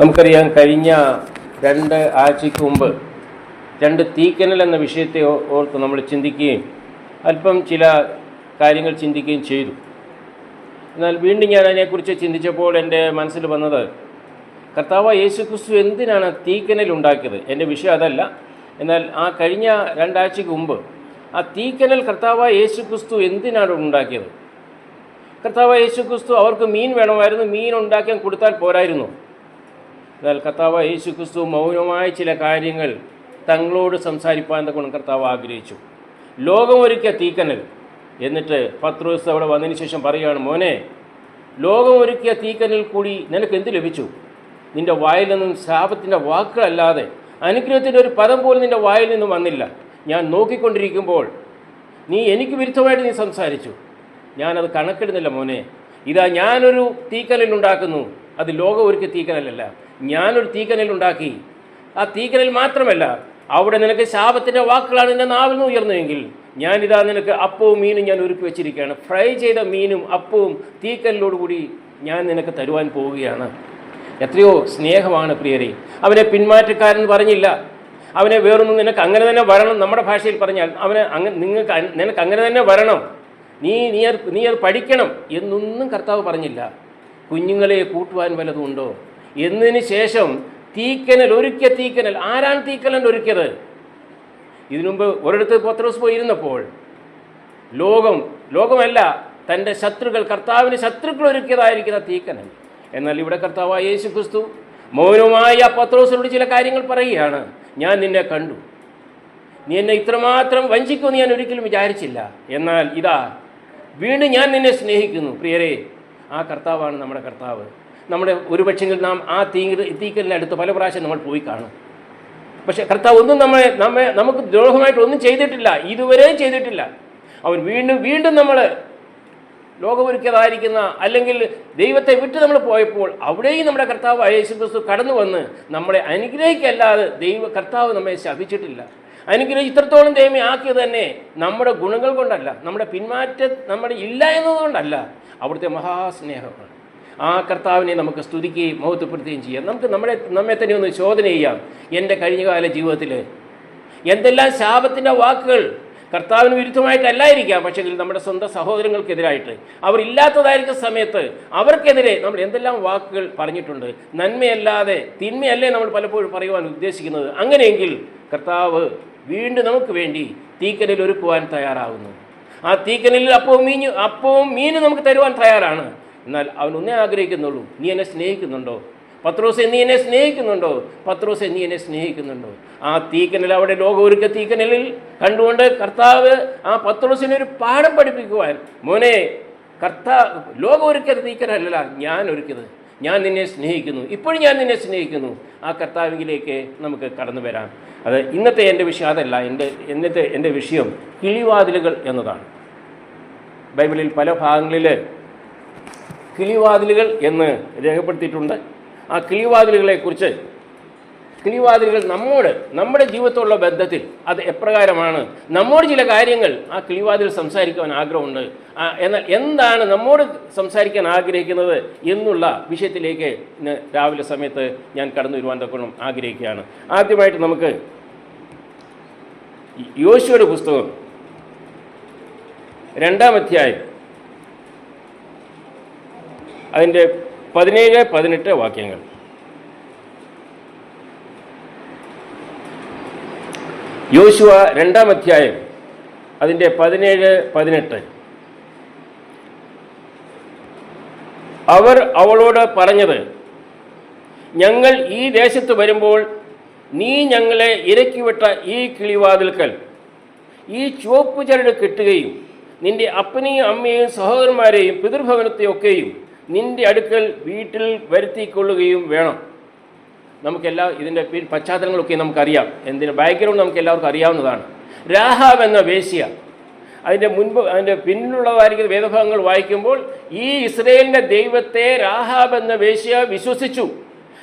നമുക്കറിയാം, കഴിഞ്ഞ 2 ആഴ്ചയ്ക്ക് മുമ്പ് 2 തീക്കനൽ എന്ന വിഷയത്തെ ഓർത്ത് നമ്മൾ ചിന്തിക്കുകയും അല്പം ചില കാര്യങ്ങൾ ചിന്തിക്കുകയും ചെയ്തു. എന്നാൽ വീണ്ടും ഞാൻ അതിനെക്കുറിച്ച് ചിന്തിച്ചപ്പോൾ എൻ്റെ മനസ്സിൽ വന്നത്, കർത്താവ് യേശുക്രിസ്തു എന്തിനാണ് തീക്കനൽ ഉണ്ടാക്കിയത്? എൻ്റെ വിഷയം അതല്ല. എന്നാൽ ആ കഴിഞ്ഞ 2 ആഴ്ചയ്ക്ക് മുമ്പ് ആ തീക്കനൽ കർത്താവ് യേശുക്രിസ്തു എന്തിനാണ് ഉണ്ടാക്കിയത്? കർത്താവ് യേശുക്രിസ്തു അവർക്ക് മീൻ വേണമായിരുന്നു, മീൻ ഉണ്ടാക്കാൻ കൊടുത്താൽ പോരായിരുന്നു. എന്നാൽ കർത്താവ് യേശുക്രിസ്തു മൗനമായ ചില കാര്യങ്ങൾ തങ്ങളോട് സംസാരിപ്പാൻ കൊണ്ട് കർത്താവ് ആഗ്രഹിച്ചു. ലോകമൊരുക്കിയ തീക്കനൽ. എന്നിട്ട് പത്രോസ് അവിടെ വന്നതിന് ശേഷം പറയുകയാണ്, മോനെ, ലോകമൊരുക്കിയ തീക്കനൽ കൂടി നിനക്ക് എന്ത് ലഭിച്ചു? നിൻ്റെ വായിൽ നിന്നും ശാപത്തിൻ്റെ വാക്കുകളല്ലാതെ അനുഗ്രഹത്തിൻ്റെ ഒരു പദം പോലും നിൻ്റെ വായിൽ നിന്നും വന്നില്ല. ഞാൻ നോക്കിക്കൊണ്ടിരിക്കുമ്പോൾ നീ എനിക്ക് വിരുദ്ധമായിട്ട് നീ സംസാരിച്ചു. ഞാനത് കണക്കിടുന്നില്ല മോനെ. ഇതാ ഞാനൊരു തീക്കനൽ ഉണ്ടാക്കുന്നു. അത് ലോകം ഒരുക്കിയ തീക്കനലല്ല, ഞാനൊരു തീക്കനൽ ഉണ്ടാക്കി. ആ തീക്കനൽ മാത്രമല്ല, അവിടെ നിനക്ക് ശാപത്തിൻ്റെ വാക്കുകളാണ് നിൻ്റെ നാവിൽ നിന്ന് ഉയർന്നതെങ്കിൽ ഞാനിതാ നിനക്ക് അപ്പവും മീനും ഞാൻ ഒരുക്കി വെച്ചിരിക്കുകയാണ്. ഫ്രൈ ചെയ്ത മീനും അപ്പവും തീക്കനലോടുകൂടി ഞാൻ നിനക്ക് തരുവാൻ പോവുകയാണ്. എത്രയോ സ്നേഹമാണ് പ്രിയരെ. അവനെ പിന്മാറ്റക്കാരെന്ന് പറഞ്ഞില്ല. അവനെ വേറൊന്നും നിനക്ക് അങ്ങനെ തന്നെ വരണം. നമ്മുടെ ഭാഷയിൽ പറഞ്ഞാൽ അവനെ നിനക്ക് അങ്ങനെ തന്നെ വരണം, നീ അത് പഠിക്കണം എന്നൊന്നും കർത്താവ് പറഞ്ഞില്ല. കുഞ്ഞുങ്ങളെ കൂട്ടുവാൻ വല്ലതുമുണ്ടോ എന്നതിന് ശേഷം തീക്കനൽ, ഒരുക്കിയ തീക്കനൽ. ആരാണ് തീക്കനൽ ഒരുക്കിയത്? ഇതിനുമുമ്പ് ഒരിടത്ത് പത്രോസ് പോയിരുന്നപ്പോൾ ലോകമല്ല, തൻ്റെ ശത്രുക്കൾ, കർത്താവിന് ശത്രുക്കൾ ഒരുക്കിയതായിരിക്കുന്ന തീക്കനൽ. എന്നാൽ ഇവിടെ കർത്താവായ യേശുക്രിസ്തു മൗനമായ പത്രോസിനോട് ചില കാര്യങ്ങൾ പറയുകയാണ്. ഞാൻ നിന്നെ കണ്ടു, നീ എന്നെ ഇത്രമാത്രം വഞ്ചിക്കുമെന്ന് ഞാൻ ഒരിക്കലും വിചാരിച്ചില്ല. എന്നാൽ ഇതാ വീണ്ടും ഞാൻ നിന്നെ സ്നേഹിക്കുന്നു. പ്രിയരെ, ആ കർത്താവാണ് നമ്മുടെ കർത്താവ്. നമ്മുടെ ഒരുപക്ഷെങ്കിൽ നാം ആ തീക്കലിനടുത്ത് പല പ്രാവശ്യം നമ്മൾ പോയി കാണും. പക്ഷെ കർത്താവ് ഒന്നും നമുക്ക് ദ്രോഹമായിട്ട് ഒന്നും ചെയ്തിട്ടില്ല, ഇതുവരെയും ചെയ്തിട്ടില്ല. അവൻ വീണ്ടും നമ്മൾ ലോകമൊരുക്കിയതായിരിക്കുന്ന അല്ലെങ്കിൽ ദൈവത്തെ വിട്ട് നമ്മൾ പോയപ്പോൾ അവിടെയും നമ്മുടെ കർത്താവ് യേശുക്രിസ്തു കടന്നു വന്ന് നമ്മളെ അനുഗ്രഹിക്കല്ലാതെ കർത്താവ് നമ്മെ ശപിച്ചിട്ടില്ല. അനുഗ്രഹം ഇത്രത്തോളം ദൈവമേ ആക്കിയത് തന്നെ നമ്മുടെ ഗുണങ്ങൾ കൊണ്ടല്ല, നമ്മുടെ ഇല്ല എന്നതുകൊണ്ടല്ല, അവിടുത്തെ മഹാസ്നേഹമാണ്. ആ കർത്താവിനെ നമുക്ക് സ്തുതിക്കുകയും മഹത്വപ്പെടുത്തുകയും ചെയ്യാം. നമുക്ക് നമ്മെ തന്നെ ഒന്ന് ശോധന ചെയ്യാം. എൻ്റെ കഴിഞ്ഞകാല ജീവിതത്തിൽ എന്തെല്ലാം ശാപത്തിൻ്റെ വാക്കുകൾ കർത്താവിന് വിരുദ്ധമായിട്ടല്ലായിരിക്കാം, പക്ഷേ നമ്മുടെ സ്വന്തം സഹോദരങ്ങൾക്കെതിരായിട്ട്, അവർ ഇല്ലാത്തതായിരിക്കുന്ന സമയത്ത് അവർക്കെതിരെ നമ്മൾ എന്തെല്ലാം വാക്കുകൾ പറഞ്ഞിട്ടുണ്ട്. നന്മയല്ലാതെ തിന്മയല്ലേ നമ്മൾ പലപ്പോഴും പറയുവാൻ ഉദ്ദേശിക്കുന്നത്. അങ്ങനെയെങ്കിൽ കർത്താവ് വീണ്ടും നമുക്ക് വേണ്ടി തീക്കനൽ ഒരുക്കുവാൻ തയ്യാറാകുന്നു. ആ തീക്കനലിൽ അപ്പവും മീനും നമുക്ക് തരുവാൻ തയ്യാറാണ്. എന്നാൽ അവനൊന്നേ ആഗ്രഹിക്കുന്നുള്ളൂ, നീ എന്നെ സ്നേഹിക്കുന്നുണ്ടോ? പത്രോസെ, നീ എന്നെ സ്നേഹിക്കുന്നുണ്ടോ? പത്രോസെ, നീ എന്നെ സ്നേഹിക്കുന്നുണ്ടോ? ആ തീക്കനൽ, അവിടെ ലോകം ഒരുക്കിയ തീക്കനലിൽ കണ്ടുകൊണ്ട് കർത്താവ് ആ പത്രോസിനെ ഒരു പാഠം പഠിപ്പിക്കുവാൻ, മോനെ, ലോകം ഒരുക്കിയ തീക്കനല്ല ഞാൻ ഒരുക്കിയത്, ഞാൻ നിന്നെ സ്നേഹിക്കുന്നു, ഇപ്പോഴും ഞാൻ നിന്നെ സ്നേഹിക്കുന്നു. ആ കർത്താവിലേക്ക് നമുക്ക് കടന്നു വരാം. അത് ഇന്നത്തെ എൻ്റെ വിഷയം അതല്ല. എൻ്റെ വിഷയം കിളിവാതിലുകൾ എന്നതാണ്. ബൈബിളിൽ പല ഭാഗങ്ങളിൽ കിളിവാതിലുകൾ എന്ന് രേഖപ്പെടുത്തിയിട്ടുണ്ട്. ആ കിളിവാതിലുകളെക്കുറിച്ച്, കിളിവാതിലുകൾ നമ്മുടെ ജീവിതത്തോടുള്ള ബന്ധത്തിൽ അത് എപ്രകാരമാണ്, നമ്മോട് ചില കാര്യങ്ങൾ ആ കിളിവാതിൽ സംസാരിക്കുവാൻ ആഗ്രഹമുണ്ട്. എന്നാൽ എന്താണ് നമ്മോട് സംസാരിക്കാൻ ആഗ്രഹിക്കുന്നത് എന്നുള്ള വിഷയത്തിലേക്ക് ഇന്ന് രാവിലെ സമയത്ത് ഞാൻ കടന്നു വരുവാൻ തക്കണം ആഗ്രഹിക്കുകയാണ്. ആദ്യമായിട്ട് നമുക്ക് യോശുവയുടെ പുസ്തകം 2-ാം അധ്യായം അതിൻ്റെ 17-18 വാക്യങ്ങൾ. യോശുവ 2-ാം അധ്യായം അതിൻ്റെ 17-18. അവർ അവളോട് പറഞ്ഞത്, ഞങ്ങൾ ഈ ദേശത്ത് വരുമ്പോൾ നീ ഞങ്ങളെ ഇറക്കിവിട്ട ഈ കിളിവാതിൽക്കൽ ഈ ചുവപ്പ് ചരട് കെട്ടുകയും നിന്റെ അപ്പനെയും അമ്മയെയും സഹോദരന്മാരെയും പിതൃഭവനത്തെയൊക്കെയും നിന്റെ അടുക്കൽ വീട്ടിൽ വരുത്തിക്കൊള്ളുകയും വേണം. നമുക്കെല്ലാം ഇതിൻ്റെ പശ്ചാത്തലങ്ങളൊക്കെ നമുക്കറിയാം, എന്തിന് ബാക്ക്ഗ്രൗണ്ട് നമുക്ക് എല്ലാവർക്കും അറിയാവുന്നതാണ്. രാഹാബ് എന്ന വേശ്യ, അതിൻ്റെ പിന്നിലുള്ളതായിരിക്കുന്ന വേദഭാഗങ്ങൾ വായിക്കുമ്പോൾ ഈ ഇസ്രയേലിൻ്റെ ദൈവത്തെ രാഹാബ് എന്ന വേശ്യ വിശ്വസിച്ചു.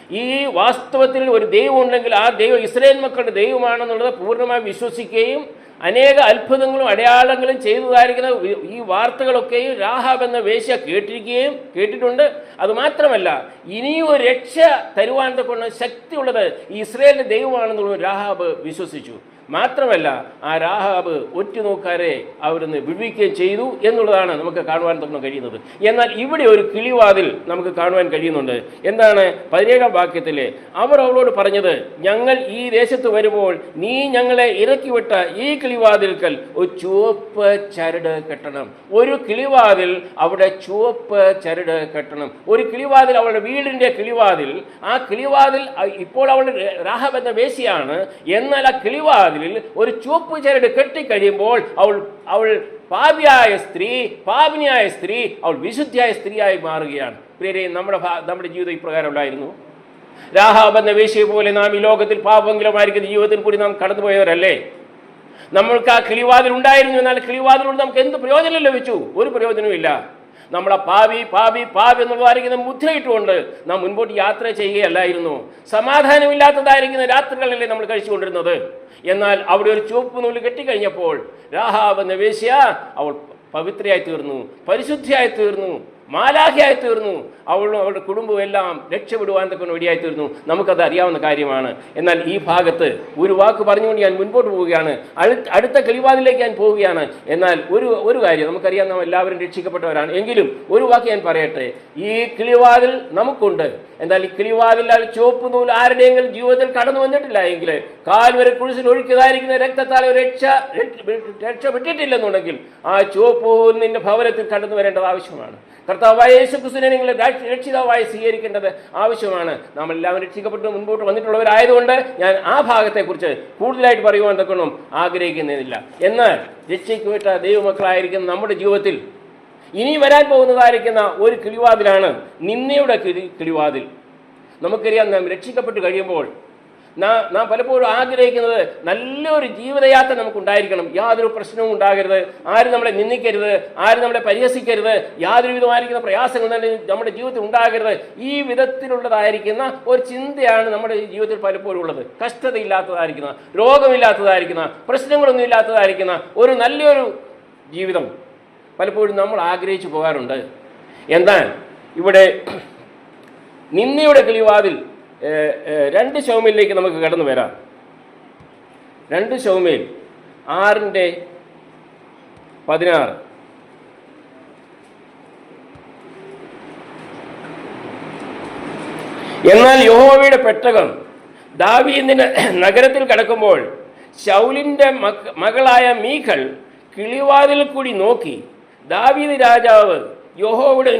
ഈ വാസ്തവത്തിൽ ഒരു ദൈവം ഉണ്ടെങ്കിൽ ആ ദൈവം ഇസ്രായേൽ മക്കളുടെ ദൈവമാണെന്നുള്ളത് പൂർണ്ണമായി വിശ്വസിക്കുകയും അനേക അത്ഭുതങ്ങളും അടയാളങ്ങളും ചെയ്തതായിരിക്കുന്ന ഈ വാർത്തകളൊക്കെയും രാഹാബ് എന്ന വേശ്യ കേട്ടിട്ടുണ്ട്. അതുമാത്രമല്ല, ഇനിയും ഒരു രക്ഷ തരുവാൻ കൊണ്ട് ശക്തിയുള്ളത് ഈ ഇസ്രായേലിന്റെ ദൈവമാണെന്നുള്ളത് രാഹാബ് വിശ്വസിച്ചു. മാത്രമല്ല, ആ രാഹാബ് ഒറ്റുനോക്കാരെ അവിടുന്ന് വിടുവിക്കുകയും ചെയ്തു എന്നുള്ളതാണ് നമുക്ക് കാണുവാൻ തന്നെ കഴിയുന്നത്. എന്നാൽ ഇവിടെ ഒരു കിളിവാതിൽ നമുക്ക് കാണുവാൻ കഴിയുന്നുണ്ട്. എന്താണ് 17-ാം വാക്യത്തിലെ അവർ അവളോട് പറഞ്ഞത്, ഞങ്ങൾ ഈ ദേശത്ത് വരുമ്പോൾ നീ ഞങ്ങളെ ഇറക്കിവിട്ട ഈ കിളിവാതിൽക്കൽ ഒരു ചുവപ്പ് ചരട് കെട്ടണം. ഒരു കിളിവാതിൽ അവിടെ ചുവപ്പ് ചരട് കെട്ടണം. ഒരു കിളിവാതിൽ, അവളുടെ വീടിൻ്റെ കിളിവാതിൽ. ആ കിളിവാതിൽ ഇപ്പോൾ അവളുടെ രാഹാബ് എന്ന വേശ്യയാണ്. എന്നാൽ ആ കിളിവാതിൽ ഒരു ചുവപ്പ് ചരട് കെട്ടിക്കഴിയുമ്പോൾ അവൾ പാപിനിയായ സ്ത്രീ അവൾ വിശുദ്ധിയായ സ്ത്രീയായി മാറുകയാണ്. പ്രിയരെ, നമ്മുടെ ജീവിതം ഇപ്രകാരമുണ്ടായിരുന്നു. രാഹാബ് എന്ന വേശ്യയെ പോലെ നാം ഈ ലോകത്തിൽ പാപമെങ്കിലുമായിരിക്കുന്ന ജീവിതത്തിൽ കൂടി നാം കടന്നുപോയവരല്ലേ? നമ്മൾക്ക് ആ കിളിവാതിൽ ഉണ്ടായിരുന്നു. എന്നാൽ കിളിവാതിലൂടെ നമുക്ക് എന്ത് പ്രയോജനം ലഭിച്ചു? ഒരു പ്രയോജനവുമില്ല. നമ്മളെ പാപി എന്നുള്ളതായിരിക്കുന്ന മുദ്രയിട്ടുകൊണ്ട് നാം മുൻപോട്ട് യാത്ര ചെയ്യുകയല്ലായിരുന്നു. സമാധാനമില്ലാത്തതായിരിക്കുന്ന രാത്രികളല്ലേ നമ്മൾ കഴിച്ചുകൊണ്ടിരുന്നത്. എന്നാൽ അവിടെ ഒരു ചുവപ്പ് നൂല് കെട്ടിക്കഴിഞ്ഞപ്പോൾ രാഹാബ് എന്ന വേശ്യ അവൾ പവിത്രയായി തീർന്നു, പരിശുദ്ധിയായി തീർന്നു, മാലാഖയായി തീർന്നു. അവളും അവളുടെ കുടുംബവും എല്ലാം രക്ഷപ്പെടുവാൻ തക്ക വഴിയായി തീർന്നു. നമുക്കത് അറിയാവുന്ന കാര്യമാണ്. എന്നാൽ ഈ ഭാഗത്ത് ഒരു വാക്ക് പറഞ്ഞുകൊണ്ട് ഞാൻ മുൻപോട്ട് പോവുകയാണ്. അടുത്ത കിളിവാതിലേക്ക് ഞാൻ പോവുകയാണ്. എന്നാൽ ഒരു കാര്യം നമുക്കറിയാം, നാം എല്ലാവരും രക്ഷിക്കപ്പെട്ടവരാണ്. എങ്കിലും ഒരു വാക്ക് ഞാൻ പറയട്ടെ. ഈ കിളിവാതിൽ നമുക്കുണ്ട്. എന്നാൽ ഈ കിളിവാതിൽ ചുവപ്പ് നൂൽ ആരുടെയെങ്കിലും ജീവിതത്തിൽ കടന്നു വന്നിട്ടില്ല എങ്കിൽ, കാൽവരെ കുരിശിൽ ഒഴുക്കിയതായിരിക്കുന്ന രക്തത്താൽ രക്ഷപ്പെട്ടിട്ടില്ലെന്നുണ്ടെങ്കിൽ ആ ചുവപ്പ് നിന്റെ ഭവനത്തിൽ കടന്നു വരേണ്ടത് ആവശ്യമാണ്. കർത്താവായ യേശുക്രിസ്തുവിനെ നിങ്ങൾ രക്ഷിതാവായി സ്വീകരിക്കേണ്ടത് ആവശ്യമാണ്. നാം എല്ലാവരും രക്ഷിക്കപ്പെട്ട് മുൻപോട്ട് വന്നിട്ടുള്ളവരായതുകൊണ്ട് ഞാൻ ആ ഭാഗത്തെക്കുറിച്ച് കൂടുതലായിട്ട് പറയുവാൻ തക്കണം ആഗ്രഹിക്കുന്നില്ല. എന്നാൽ രക്ഷിക്കപ്പെട്ട ദൈവമക്കളായിരിക്കുന്ന നമ്മുടെ ജീവിതത്തിൽ ഇനി വരാൻ പോകുന്നതായിരിക്കുന്ന ഒരു കിളിവാതിലാണ് നിന്നയുടെ കിളിവാതിൽ. നമുക്കറിയാം, നാം രക്ഷിക്കപ്പെട്ട് കഴിയുമ്പോൾ നാം പലപ്പോഴും ആഗ്രഹിക്കുന്നത് നല്ലൊരു ജീവിതയാത്ര നമുക്കുണ്ടായിരിക്കണം. യാതൊരു പ്രശ്നവും ഉണ്ടാകരുത്, ആരും നമ്മളെ നിന്ദിക്കരുത്, ആരും നമ്മളെ പരിഹസിക്കരുത്, യാതൊരു വിധമായിരിക്കുന്ന പ്രയാസങ്ങൾ നമ്മുടെ ജീവിതത്തിൽ ഉണ്ടാകരുത്. ഈ വിധത്തിലുള്ളതായിരിക്കുന്ന ഒരു ചിന്തയാണ് നമ്മുടെ ജീവിതത്തിൽ പലപ്പോഴും ഉള്ളത്. കഷ്ടതയില്ലാത്തതായിരിക്കുന്ന, രോഗമില്ലാത്തതായിരിക്കുന്ന, പ്രശ്നങ്ങളൊന്നും ഇല്ലാത്തതായിരിക്കുന്ന ഒരു നല്ലൊരു ജീവിതം പലപ്പോഴും നമ്മൾ ആഗ്രഹിച്ചു പോകാറുണ്ട്. എന്നാൽ ഇവിടെ നിന്നയുടെ കിളിവാതിൽ 2 ശമൂവേലിലേക്ക് നമുക്ക് കടന്നു വരാം. 2 ശമൂവേൽ 6:16. എന്നാൽ യഹോവയുടെ പെട്ടകം ദാവീദിന്റെ നഗരത്തിൽ കടക്കുമ്പോൾ ശൗലിന്റെ മകളായ മീഖൾ കിളിവാതിൽ കൂടി നോക്കി ദാവീദ് രാജാവ് യഹോവയുടെ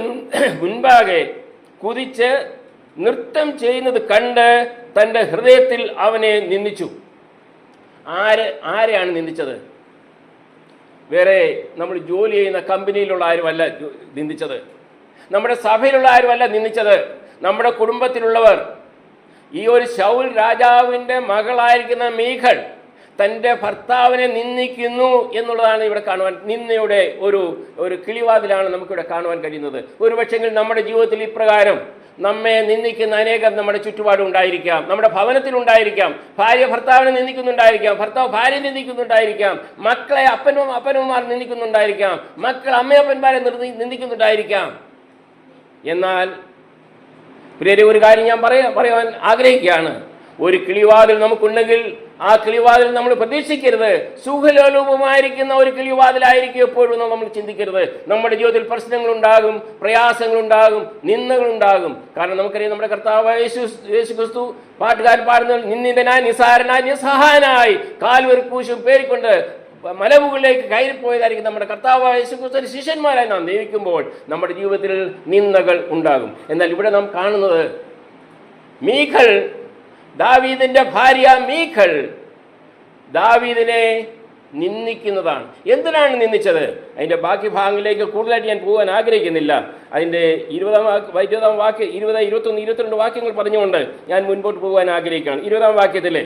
മുൻപാകെ കുതിച്ച് നൃത്തം ചെയ്യുന്നത് കണ്ട് തൻ്റെ ഹൃദയത്തിൽ അവനെ നിന്ദിച്ചു. ആരെയാണ് നിന്ദിച്ചത്? വേറെ നമ്മൾ ജോലി ചെയ്യുന്ന കമ്പനിയിലുള്ള ആരുമല്ല നിന്ദിച്ചത്, നമ്മുടെ സഭയിലുള്ള ആരുമല്ല നിന്ദിച്ചത്, നമ്മുടെ കുടുംബത്തിലുള്ളവർ. ഈ ഒരു ശൗൽ രാജാവിൻ്റെ മകളായിരിക്കുന്ന മീഖൾ തൻ്റെ ഭർത്താവിനെ നിന്ദിക്കുന്നു എന്നുള്ളതാണ് ഇവിടെ കാണുവാൻ, നിന്നയുടെ ഒരു കിളിവാതിലാണ് നമുക്കിവിടെ കാണുവാൻ കഴിയുന്നത്. ഒരുപക്ഷെങ്കിൽ നമ്മുടെ ജീവിതത്തിൽ ഇപ്രകാരം നമ്മെ നിന്ദിക്കുന്ന അനേകം നമ്മുടെ ചുറ്റുപാടും ഉണ്ടായിരിക്കാം, നമ്മുടെ ഭവനത്തിലുണ്ടായിരിക്കാം. ഭാര്യ ഭർത്താവിനെ നിന്ദിക്കുന്നുണ്ടായിരിക്കാം, ഭർത്താവ് ഭാര്യ നിന്ദിക്കുന്നുണ്ടായിരിക്കാം, മക്കളെ അപ്പനമ്മമാർ നിന്ദിക്കുന്നുണ്ടായിരിക്കാം, മക്കൾ അമ്മയപ്പന്മാരെ നിന്ദിക്കുന്നുണ്ടായിരിക്കാം. എന്നാൽ പ്രിയരെ, ഒരു കാര്യം ഞാൻ പറയാൻ ആഗ്രഹിക്കുകയാണ്. ഒരു കിളിവാതിൽ നമുക്കുണ്ടെങ്കിൽ ആ കിളിവാതിൽ നമ്മൾ പ്രതീക്ഷിക്കരുത് സുഖലോലുപമായിരിക്കുന്ന ഒരു കിളിവാതിലായിരിക്കും എപ്പോഴും നമ്മൾ ചിന്തിക്കരുത്. നമ്മുടെ ജീവിതത്തിൽ പ്രശ്നങ്ങളുണ്ടാകും, പ്രയാസങ്ങളുണ്ടാകും, നിന്ദകളുണ്ടാകും. കാരണം നമുക്കറിയാം, നമ്മുടെ കർത്താവായ യേശു ക്രിസ്തു പാട്ടുകാരൻ പാടുന്ന നിന്ദിതനായി, നിസ്സാരനായി, നിസ്സഹായനായി കാൽവരി ക്രൂശും പേരിക്കൊണ്ട് മലമുകളിലേക്ക് കയറിപ്പോയതായിരിക്കും നമ്മുടെ കർത്താവായ യേശു ക്രിസ്തുവിന്റെ ശിഷ്യന്മാരായി നാം ജീവിക്കുമ്പോൾ നമ്മുടെ ജീവിതത്തിൽ നിന്ദകൾ ഉണ്ടാകും. എന്നാൽ ഇവിടെ നാം കാണുന്നത് മീഖൾ, ദാവീദിന്റെ ഭാര്യ മീഖൾ ദാവീദിനെ നിന്ദിക്കുന്നതാണ്. എന്തിനാണ് നിന്ദിച്ചത്? അതിൻ്റെ ബാക്കി ഭാഗങ്ങളിലേക്ക് കൂടുതലായിട്ട് ഞാൻ പോകാൻ ആഗ്രഹിക്കുന്നില്ല. അതിൻ്റെ 20-ാം വാക്യം 20, 21, 22 വാക്യങ്ങൾ പറഞ്ഞുകൊണ്ട് ഞാൻ മുൻപോട്ട് പോകാൻ ആഗ്രഹിക്കുകയാണ്. 20-ാം വാക്യത്തിലെ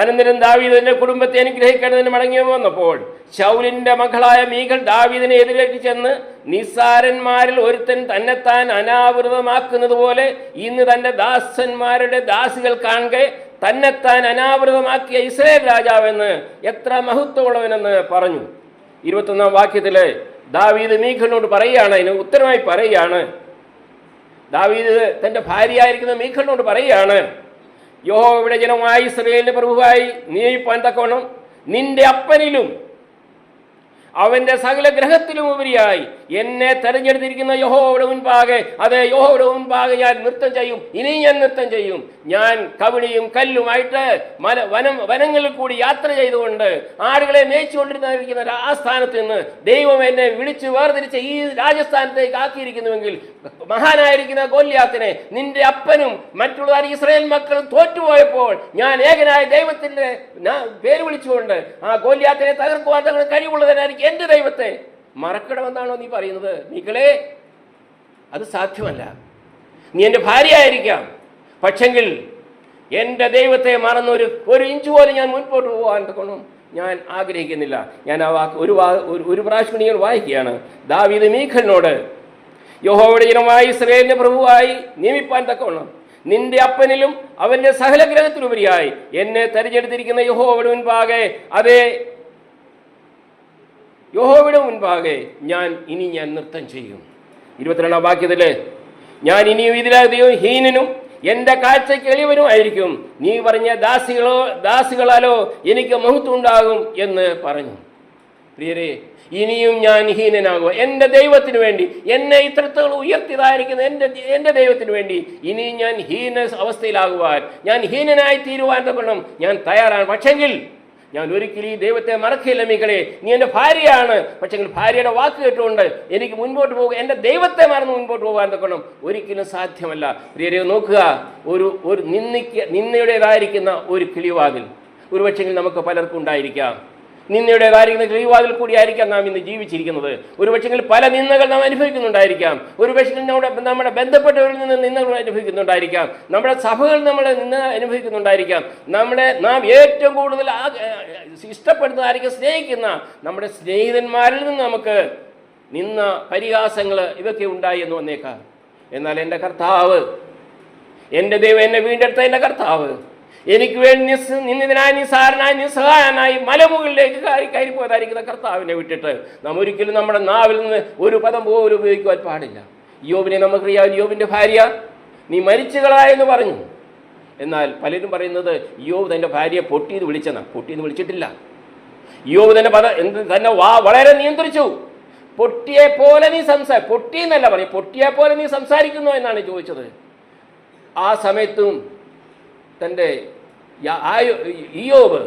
അനന്തരം ദാവീദ് തന്റെ കുടുംബത്തെ അനുഗ്രഹിക്കേണ്ടതിന് മടങ്ങി വന്നപ്പോൾ ശൗലിന്റെ മകളായ മീഖൾ ദാവീദിനെ എതിരേറ്റ് ചെന്ന്, നിസ്സാരന്മാരിൽ ഒരുത്തൻ തന്നെത്താൻ അനാവൃതമാക്കുന്നത് പോലെ ഇന്ന് തന്റെ ദാസന്മാരുടെ ദാസികൾ കാണെ തന്നെത്താൻ അനാവൃതമാക്കിയ ഇസ്രായേൽ രാജാവെന്ന് എത്ര മഹത്വമുള്ളവനെന്ന് പറഞ്ഞു. 21 വാക്യത്തില് ദാവീദ് മീഖളിനോട് പറയുകയാണ്, അതിന് ഉത്തരമായി പറയുകയാണ്. ദാവീദ് തന്റെ ഭാര്യയായിരിക്കുന്ന മീഖളിനോട് പറയുകയാണ്, യഹോവയുടെ ജനമായ ഇസ്രായേലിന്റെ പ്രഭുവായി നിയമിപ്പാൻ തക്കവണ്ണം നിന്റെ അപ്പനിലും അവന്റെ സകല ഗ്രഹത്തിലും ഉപരിയായി എന്നെ തെരഞ്ഞെടുത്തിരിക്കുന്ന യഹോവയുടെ മുൻപാകെ, അതെ, യഹോവയുടെ മുൻപാകെ ഞാൻ നൃത്തം ചെയ്യും. ഇനിയും ഞാൻ നൃത്തം ചെയ്യും. ഞാൻ കവിണിയും കല്ലുമായിട്ട് വനങ്ങളിൽ കൂടി യാത്ര ചെയ്തുകൊണ്ട് ആടുകളെ മേയിച്ചുകൊണ്ടിരുന്നിരിക്കുന്ന ആ സ്ഥാനത്ത് നിന്ന് ദൈവം എന്നെ വിളിച്ച് വേർതിരിച്ച് ഈ രാജസ്ഥാനത്തേക്ക് ആക്കിയിരിക്കുന്നുവെങ്കിൽ മഹാനായിരിക്കുന്ന ഗോല്യാത്തിനെ നിന്റെ അപ്പനും മറ്റുള്ള ഇസ്രായേൽ മക്കളും തോറ്റുപോയപ്പോൾ ഞാൻ ഏകനായ ദൈവത്തിന്റെ പേര് വിളിച്ചുകൊണ്ട് ആ ഗോല്യാത്തിനെ തകർക്കുവാൻ കഴിവുള്ളതിനായിരിക്കും എന്റെ ദൈവത്തെ മറക്കണമെന്നാണോ നീ പറയുന്നത്? മീഖളേ, അത് സാധ്യമല്ല. നീ എൻ്റെ ഭാര്യയായിരിക്കാം, പക്ഷെങ്കിൽ എൻ്റെ ദൈവത്തെ മറന്ന് ഒരു ഇഞ്ച് പോലും ഞാൻ മുൻപോട്ട് പോകാൻ തക്കണം ഞാൻ ആഗ്രഹിക്കുന്നില്ല. ഞാൻ ആ വാക്ക് ഒരു പ്രാവശ്യം നിങ്ങൾ വായിക്കുകയാണ്. ദാവീദ് മീഖളിനോട്, യഹോവയുടെ ജനമായ ഇസ്രായേലിന്റെ പ്രഭുവായി നിയമിപ്പാൻ തക്കവണ്ണം നിന്റെ അപ്പനിലും അവന്റെ സകല ഗ്രഹത്തിലുപരിയായി എന്നെ തെരഞ്ഞെടുത്തിരിക്കുന്ന യഹോവയുടെ മുൻപാകെ, അതേ, യഹോവയുടെ മുൻപാകെ ഞാൻ നൃത്തം ചെയ്യും. 22 വാക്യത്തില് ഞാൻ ഇനിയും ഇതിലധികം ഹീനനും എൻ്റെ കാഴ്ചയ്ക്ക് എളിവനും ആയിരിക്കും. നീ പറഞ്ഞ ദാസികളാലോ എനിക്ക് മഹത്വം ഉണ്ടാകും എന്ന് പറഞ്ഞു. പ്രിയരെ, ഇനിയും ഞാൻ ഹീനനാകുക എൻ്റെ ദൈവത്തിന് വേണ്ടി, എന്നെ ഇത്രത്തോളം ഉയർത്തിയതായിരിക്കുന്ന എൻ്റെ ദൈവത്തിന് വേണ്ടി ഇനിയും ഞാൻ ഹീന അവസ്ഥയിലാകുവാൻ, ഞാൻ ഹീനനായി തീരുവാൻ തക്കണം ഞാൻ തയ്യാറാണ്. പക്ഷെങ്കിൽ ഞാൻ ഒരിക്കലും ഈ ദൈവത്തെ മറക്കില്ല. മീഖളേ, നീ എൻ്റെ ഭാര്യയാണ്, പക്ഷെങ്കിൽ ഭാര്യയുടെ വാക്ക് കേട്ടുകൊണ്ട് എനിക്ക് മുൻപോട്ട് പോകുക, എൻ്റെ ദൈവത്തെ മറന്ന് മുൻപോട്ട് പോകാൻ തക്കണം ഒരിക്കലും സാധ്യമല്ല. പ്രിയരെ, നോക്കുക, ഒരു നിന്ദയുടേതായിരിക്കുന്ന ഒരു കിളിവാതിൽ ഒരു പക്ഷെങ്കിൽ നമുക്ക് പലർക്കും ഉണ്ടായിരിക്കാം. നിന്ദയുടേതായിരിക്കുന്ന കിളിവാതിൽ കൂടിയായിരിക്കാം നാം ഇന്ന് ജീവിച്ചിരിക്കുന്നത്. ഒരു പക്ഷെങ്കിൽ പല നിന്ദകൾ നാം അനുഭവിക്കുന്നുണ്ടായിരിക്കാം. ഒരു പക്ഷെങ്കിൽ നമ്മുടെ ബന്ധപ്പെട്ടവരിൽ നിന്ന് നിന്ദകൾ അനുഭവിക്കുന്നുണ്ടായിരിക്കാം. നമ്മുടെ സഭകൾ നമ്മളെ നിന്ന് അനുഭവിക്കുന്നുണ്ടായിരിക്കാം. നാം ഏറ്റവും കൂടുതൽ ഇഷ്ടപ്പെടുന്നതായിരിക്കും, സ്നേഹിക്കുന്ന നമ്മുടെ സ്നേഹിതന്മാരിൽ നിന്ന് നമുക്ക് നിന്ന പരിഹാസങ്ങൾ ഇതൊക്കെ ഉണ്ടായി എന്ന് വന്നേക്കാം. എന്നാൽ എൻ്റെ കർത്താവ്, എൻ്റെ ദൈവം, എന്നെ വീണ്ടെടുത്ത എൻ്റെ കർത്താവ് എനിക്ക് വേണ്ടി നിന്നിതനായി, നിസ്സാരനായി, നിസ്സഹായനായി മലമുകളിലേക്ക് കയറിപ്പോയതായിരിക്കുന്ന കർത്താവിനെ വിട്ടിട്ട് നാം ഒരിക്കലും നമ്മുടെ നാവിൽ നിന്ന് ഒരു പദം പോലും ഉപയോഗിക്കുവാൻ പാടില്ല. യോബിനെ നമുക്കറിയാം. യോബിൻ്റെ ഭാര്യ നീ മരിച്ചുകളായെന്ന് പറഞ്ഞു. എന്നാൽ പലരും പറയുന്നത് യോബ് തൻ്റെ ഭാര്യയെ പൊട്ടിയെന്ന് വിളിച്ചെന്നാണ്. പൊട്ടിയെന്ന് വിളിച്ചിട്ടില്ല. യോബ് തന്നെ വളരെ നിയന്ത്രിച്ചു. പൊട്ടിയെ പോലെ നീ പൊട്ടിയെന്നല്ല പറയും, പൊട്ടിയെ പോലെ നീ സംസാരിക്കുന്നു എന്നാണ് ചോദിച്ചത്. ആ സമയത്തും തൻ്റെ ഇയ്യോബ്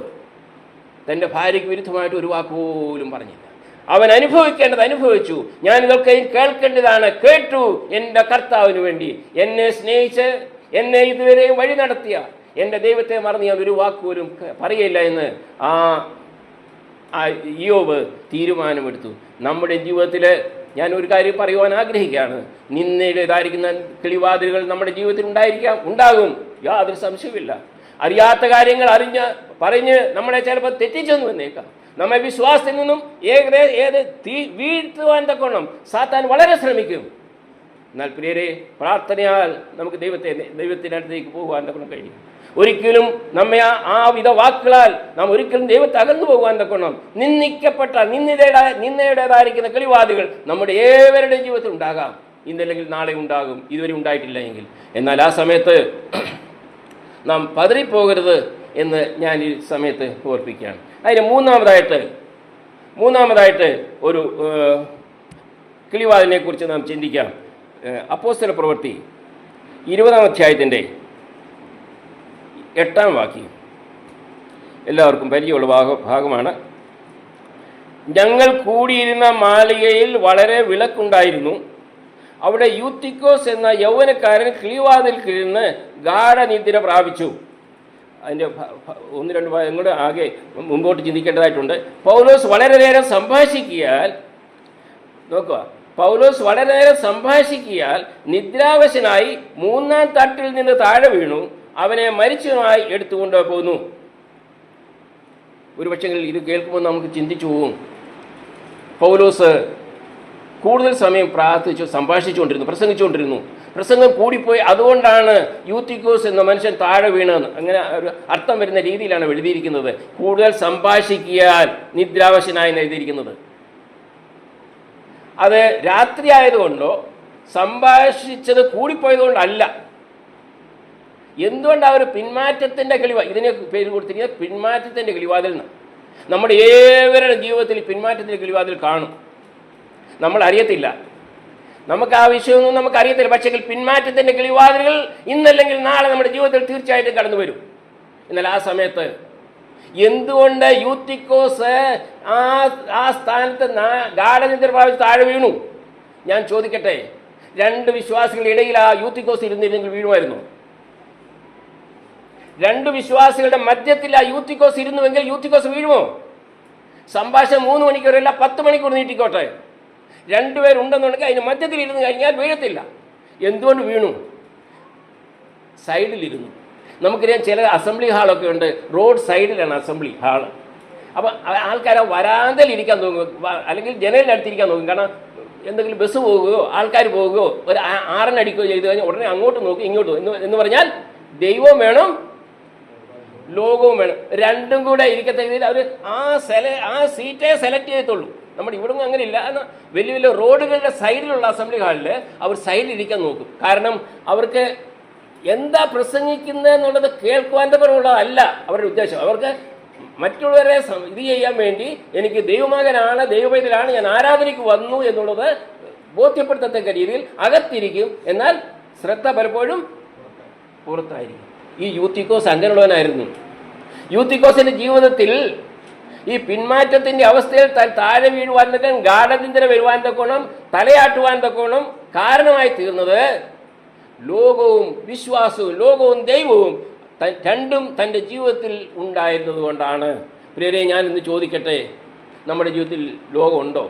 തൻ്റെ ഭാര്യയ്ക്ക് വിരുദ്ധമായിട്ട് ഒരു വാക്ക് പോലും പറഞ്ഞില്ല. അവൻ അനുഭവിക്കേണ്ടത് അനുഭവിച്ചു. ഞാൻ ഇതൊക്കെ കേൾക്കേണ്ടതാണ് കേട്ടു. എൻ്റെ കർത്താവിന് വേണ്ടി എന്നെ സ്നേഹിച്ച് എന്നെ ഇതുവരെ വഴി നടത്തിയ എൻ്റെ ദൈവത്തെ മറന്ന് ഞാൻ ഒരു വാക്ക് പോലും പറയില്ല എന്ന് ആ ഇയ്യോബ് തീരുമാനമെടുത്തു. നമ്മുടെ ജീവിതത്തിൽ ഞാൻ ഒരു കാര്യം പറയുവാൻ ആഗ്രഹിക്കുകയാണ്. നിന്നയുടേതായിരിക്കുന്ന കിളിവാതിലുകൾ നമ്മുടെ ജീവിതത്തിൽ ഉണ്ടാകും, യാതൊരു സംശയമില്ല. അറിയാത്ത കാര്യങ്ങൾ പറഞ്ഞ് നമ്മളെ ചിലപ്പോൾ തെറ്റിച്ചെന്ന് വന്നേക്കാം. നമ്മെ വിശ്വാസത്തിൽ നിന്നും വീഴ്ത്തുവാൻ തക്കോണം സാത്താൻ വളരെ ശ്രമിക്കും. എന്നാൽ പ്രിയരെ, പ്രാർത്ഥനയാൽ നമുക്ക് ദൈവത്തിൻ്റെ അടുത്തേക്ക് പോകുവാൻ തക്കണം കഴിയും. ഒരിക്കലും നമ്മെ ആ വിധ വാക്കുകളാൽ നാം ഒരിക്കലും ദൈവത്തെ അകന്നു പോകുവാൻ തക്കണം. നിന്ദിക്കപ്പെട്ട നിന്ദയുടേതായിരിക്കുന്ന കിളിവാദികൾ നമ്മുടെ ഏവരുടെയും ജീവിതത്തിൽ ഉണ്ടാകാം. ഇന്നല്ലെങ്കിൽ നാളെ ഉണ്ടാകും, ഇതുവരെ ഉണ്ടായിട്ടില്ല എങ്കിൽ. എന്നാൽ ആ സമയത്ത് നാം പതറിപ്പോകരുത് എന്ന് ഞാൻ ഈ സമയത്ത് ഓർപ്പിക്കുകയാണ്. അതിന് മൂന്നാമതായിട്ട് ഒരു കിളിവാതിലിനെ കുറിച്ച് നാം ചിന്തിക്കാം. അപ്പോസ്തല പ്രവൃത്തി 20-ാം അധ്യായത്തിൻ്റെ 8-ാം വാക്യം എല്ലാവർക്കും പരിചയമുള്ള ഭാഗമാണ്. ഞങ്ങൾ കൂടിയിരുന്ന മാളികയിൽ വളരെ വിളക്കുണ്ടായിരുന്നു. അവിടെ യൂത്തിക്കോസ് എന്ന യൗവനക്കാരൻ കിളിവാതിൽ കിഴന്ന് ഗാഠനിദ്ര പ്രാപിച്ചു. അതിൻ്റെ 1-2 ഭാഗം കൂടെ ആകെ മുമ്പോട്ട് ചിന്തിക്കേണ്ടതായിട്ടുണ്ട്. പൗലോസ് വളരെ നേരം സംഭാഷിക്കിയാൽ നിദ്രാവശനായി 3-ാം തട്ടിൽ നിന്ന് താഴെ വീണു. അവനെ മരിച്ചതുമായി എടുത്തുകൊണ്ട് പോന്നു. ഒരു പക്ഷേ ഇത് കേൾക്കുമ്പോൾ നമുക്ക് ചിന്തിച്ചു പോവും, പൗലോസ് കൂടുതൽ സമയം പ്രാർത്ഥിച്ചു സംഭാഷിച്ചുകൊണ്ടിരുന്നു, പ്രസംഗിച്ചുകൊണ്ടിരുന്നു, പ്രസംഗം കൂടിപ്പോയി, അതുകൊണ്ടാണ് യൂത്തിക്കോസ് എന്ന മനുഷ്യൻ താഴെ വീണെന്ന് അങ്ങനെ ഒരു അർത്ഥം വരുന്ന രീതിയിലാണ് എഴുതിയിരിക്കുന്നത്. കൂടുതൽ സംഭാഷിക്കാൻ നിദ്രാവശനായി എഴുതിയിരിക്കുന്നത്. അത് രാത്രി ആയതുകൊണ്ടോ സംഭാഷിച്ചത് കൂടിപ്പോയതുകൊണ്ടല്ല. എന്തുകൊണ്ടാണ് ഒരു പിന്മാറ്റത്തിൻ്റെ ഇതിനെ പേര് കൊടുത്തിരിക്കുന്നത്? പിന്മാറ്റത്തിൻ്റെ കിളിവാതിൽ നിന്ന്. നമ്മുടെ ഏവരുടെ ജീവിതത്തിൽ പിന്മാറ്റത്തിൻ്റെ കിളിവാതിൽ കാണും, നമ്മൾ അറിയത്തില്ല, നമുക്ക് ആ വിഷയമൊന്നും നമുക്കറിയത്തില്ല. പക്ഷേ പിന്മാറ്റത്തിൻ്റെ കിളിവാതിലുകൾ ഇന്നല്ലെങ്കിൽ നാളെ നമ്മുടെ ജീവിതത്തിൽ തീർച്ചയായിട്ടും കടന്നു വരും. എന്നാൽ ആ സമയത്ത് എന്തുകൊണ്ട് യൂത്തിക്കോസ് ആ സ്ഥാനത്ത് ഗാഠനിദ്ര പ്രാപിച്ച് താഴെ വീണു? ഞാൻ ചോദിക്കട്ടെ, രണ്ട് വിശ്വാസികളുടെ ഇടയിൽ ആ യൂത്തിക്കോസ് ഇരുന്നിരുന്നെങ്കിൽ വീഴുമായിരുന്നു? രണ്ട് വിശ്വാസികളുടെ മധ്യത്തിൽ ആ യൂത്തിക്കോസ് ഇരുന്നുവെങ്കിൽ യൂത്തിക്കോസ് വീഴുമോ? സംഭാഷണം 3 മണിക്കൂറല്ല 10 മണിക്കൂർ നീട്ടിക്കോട്ടെ, രണ്ടുപേരുണ്ടെന്നുണ്ടെങ്കിൽ അതിന് മധ്യത്തിൽ ഇരുന്ന് കഴിഞ്ഞാൽ വീഴത്തില്ല. എന്തുകൊണ്ട് വീണു? സൈഡിലിരുന്നു. നമുക്കറിയാം, ചില അസംബ്ലി ഹാളൊക്കെ ഉണ്ട്, റോഡ് സൈഡിലാണ് അസംബ്ലി ഹാള്. അപ്പം ആൾക്കാർ വരാന്തയിൽ ഇരിക്കാൻ നോക്കും, അല്ലെങ്കിൽ ജനലിനടുത്തിരിക്കാൻ നോക്കും. കാരണം എന്തെങ്കിലും ബസ് പോകുകയോ ആൾക്കാർ പോകുകയോ ഒരു ആറനടിക്കുകയോ ചെയ്ത് കഴിഞ്ഞാൽ ഉടനെ അങ്ങോട്ട് നോക്കും ഇങ്ങോട്ട് എന്ന് പറഞ്ഞാൽ ദൈവവും വേണം ലോകവും വേണം, രണ്ടും കൂടെ ഇരിക്കത്ത രീതിയിൽ അവർ ആ സീറ്റേ സെലക്ട് ചെയ്യത്തുള്ളൂ. നമ്മുടെ ഇവിടെ ഒന്നും അങ്ങനെ ഇല്ല. എന്നാൽ വലിയ വലിയ റോഡുകളുടെ സൈഡിലുള്ള അസംബ്ലി ഹാളിൽ അവർ സൈഡിലിരിക്കാൻ നോക്കും. കാരണം അവർക്ക് എന്താ പ്രസംഗിക്കുന്നത് എന്നുള്ളത് കേൾക്കുവാൻ തരമുള്ളതല്ല അവരുടെ ഉദ്ദേശം. അവർക്ക് മറ്റുള്ളവരെ ഇത് ചെയ്യാൻ വേണ്ടി എനിക്ക് ദൈവമകനാണ്, ദൈവപൈതലാണ്, ഞാൻ ആരാധനയ്ക്ക് വന്നു എന്നുള്ളത് ബോധ്യപ്പെടുത്തത്തക്ക രീതിയിൽ അകത്തിരിക്കും. എന്നാൽ ശ്രദ്ധ പലപ്പോഴും പുറത്തായിരിക്കും. ഈ യൂത്തിക്കോസ് അങ്ങനെയുള്ളവനായിരുന്നു. യൂത്തിക്കോസിന്റെ ജീവിതത്തിൽ ഈ പിന്മാറ്റത്തിന്റെ അവസ്ഥയിൽ താഴെ വീഴുവാൻ തക്ക, ഗാഠനിദ്ര വരുവാൻ തക്കോണം, തലയാട്ടുവാൻ തക്കോണം കാരണമായി തീർന്നത് ലോകവും വിശ്വാസവും, ലോകവും ദൈവവും രണ്ടും തൻ്റെ ജീവിതത്തിൽ ഉണ്ടായിരുന്നത് കൊണ്ടാണ്. പ്രിയരെ, ഞാൻ ഇന്ന് ചോദിക്കട്ടെ, നമ്മുടെ ജീവിതത്തിൽ ലോകമുണ്ടോ?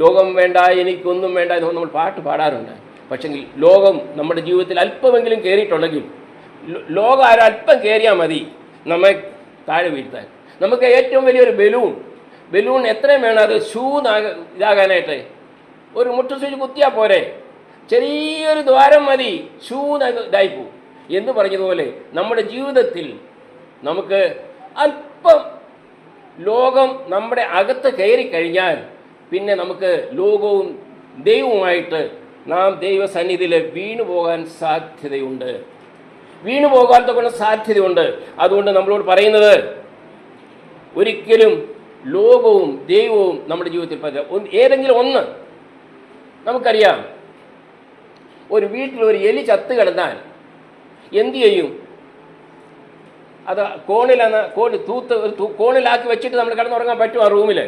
ലോകം വേണ്ട, എനിക്കൊന്നും വേണ്ട എന്ന് നമ്മൾ പാട്ട് പാടാറുണ്ട്. പക്ഷെങ്കിൽ ലോകം നമ്മുടെ ജീവിതത്തിൽ അല്പമെങ്കിലും കയറിയിട്ടുണ്ടെങ്കിൽ, ലോകം അല്പം കയറിയാൽ മതി നമ്മെ താഴെ വീഴ്ത്താൻ. നമുക്ക് ഏറ്റവും വലിയൊരു ബലൂൺ എത്രയും വേണം അത് ഇതാകാനായിട്ട്? ഒരു മുട്ട സ്വിച്ച് കുത്തിയാൽ പോരെ, ചെറിയൊരു ദ്വാരം മതി, ഇതായിപ്പോവും എന്ന് പറഞ്ഞതുപോലെ നമ്മുടെ ജീവിതത്തിൽ നമുക്ക് അല്പം ലോകം നമ്മുടെ അകത്ത് കയറി കഴിഞ്ഞാൽ പിന്നെ നമുക്ക് ലോകവും ദൈവവുമായിട്ട് നാം ദൈവസന്നിധിയിൽ വീണുപോകാൻ സാധ്യതയുണ്ട്. സാധ്യതയുണ്ട്. അതുകൊണ്ട് നമ്മളോട് പറയുന്നത്, ഒരിക്കലും ലോകവും ദൈവവും നമ്മുടെ ജീവിതത്തിൽ ഏതെങ്കിലും ഒന്ന്. നമുക്കറിയാം, ഒരു വീട്ടിൽ ഒരു എലി ചത്ത് കിടന്നാൽ എന്ത് ചെയ്യും? അത് കോണിലാക്കി വെച്ചിട്ട് നമ്മൾ കിടന്നുറങ്ങാൻ പറ്റും? ആ റൂമിൽ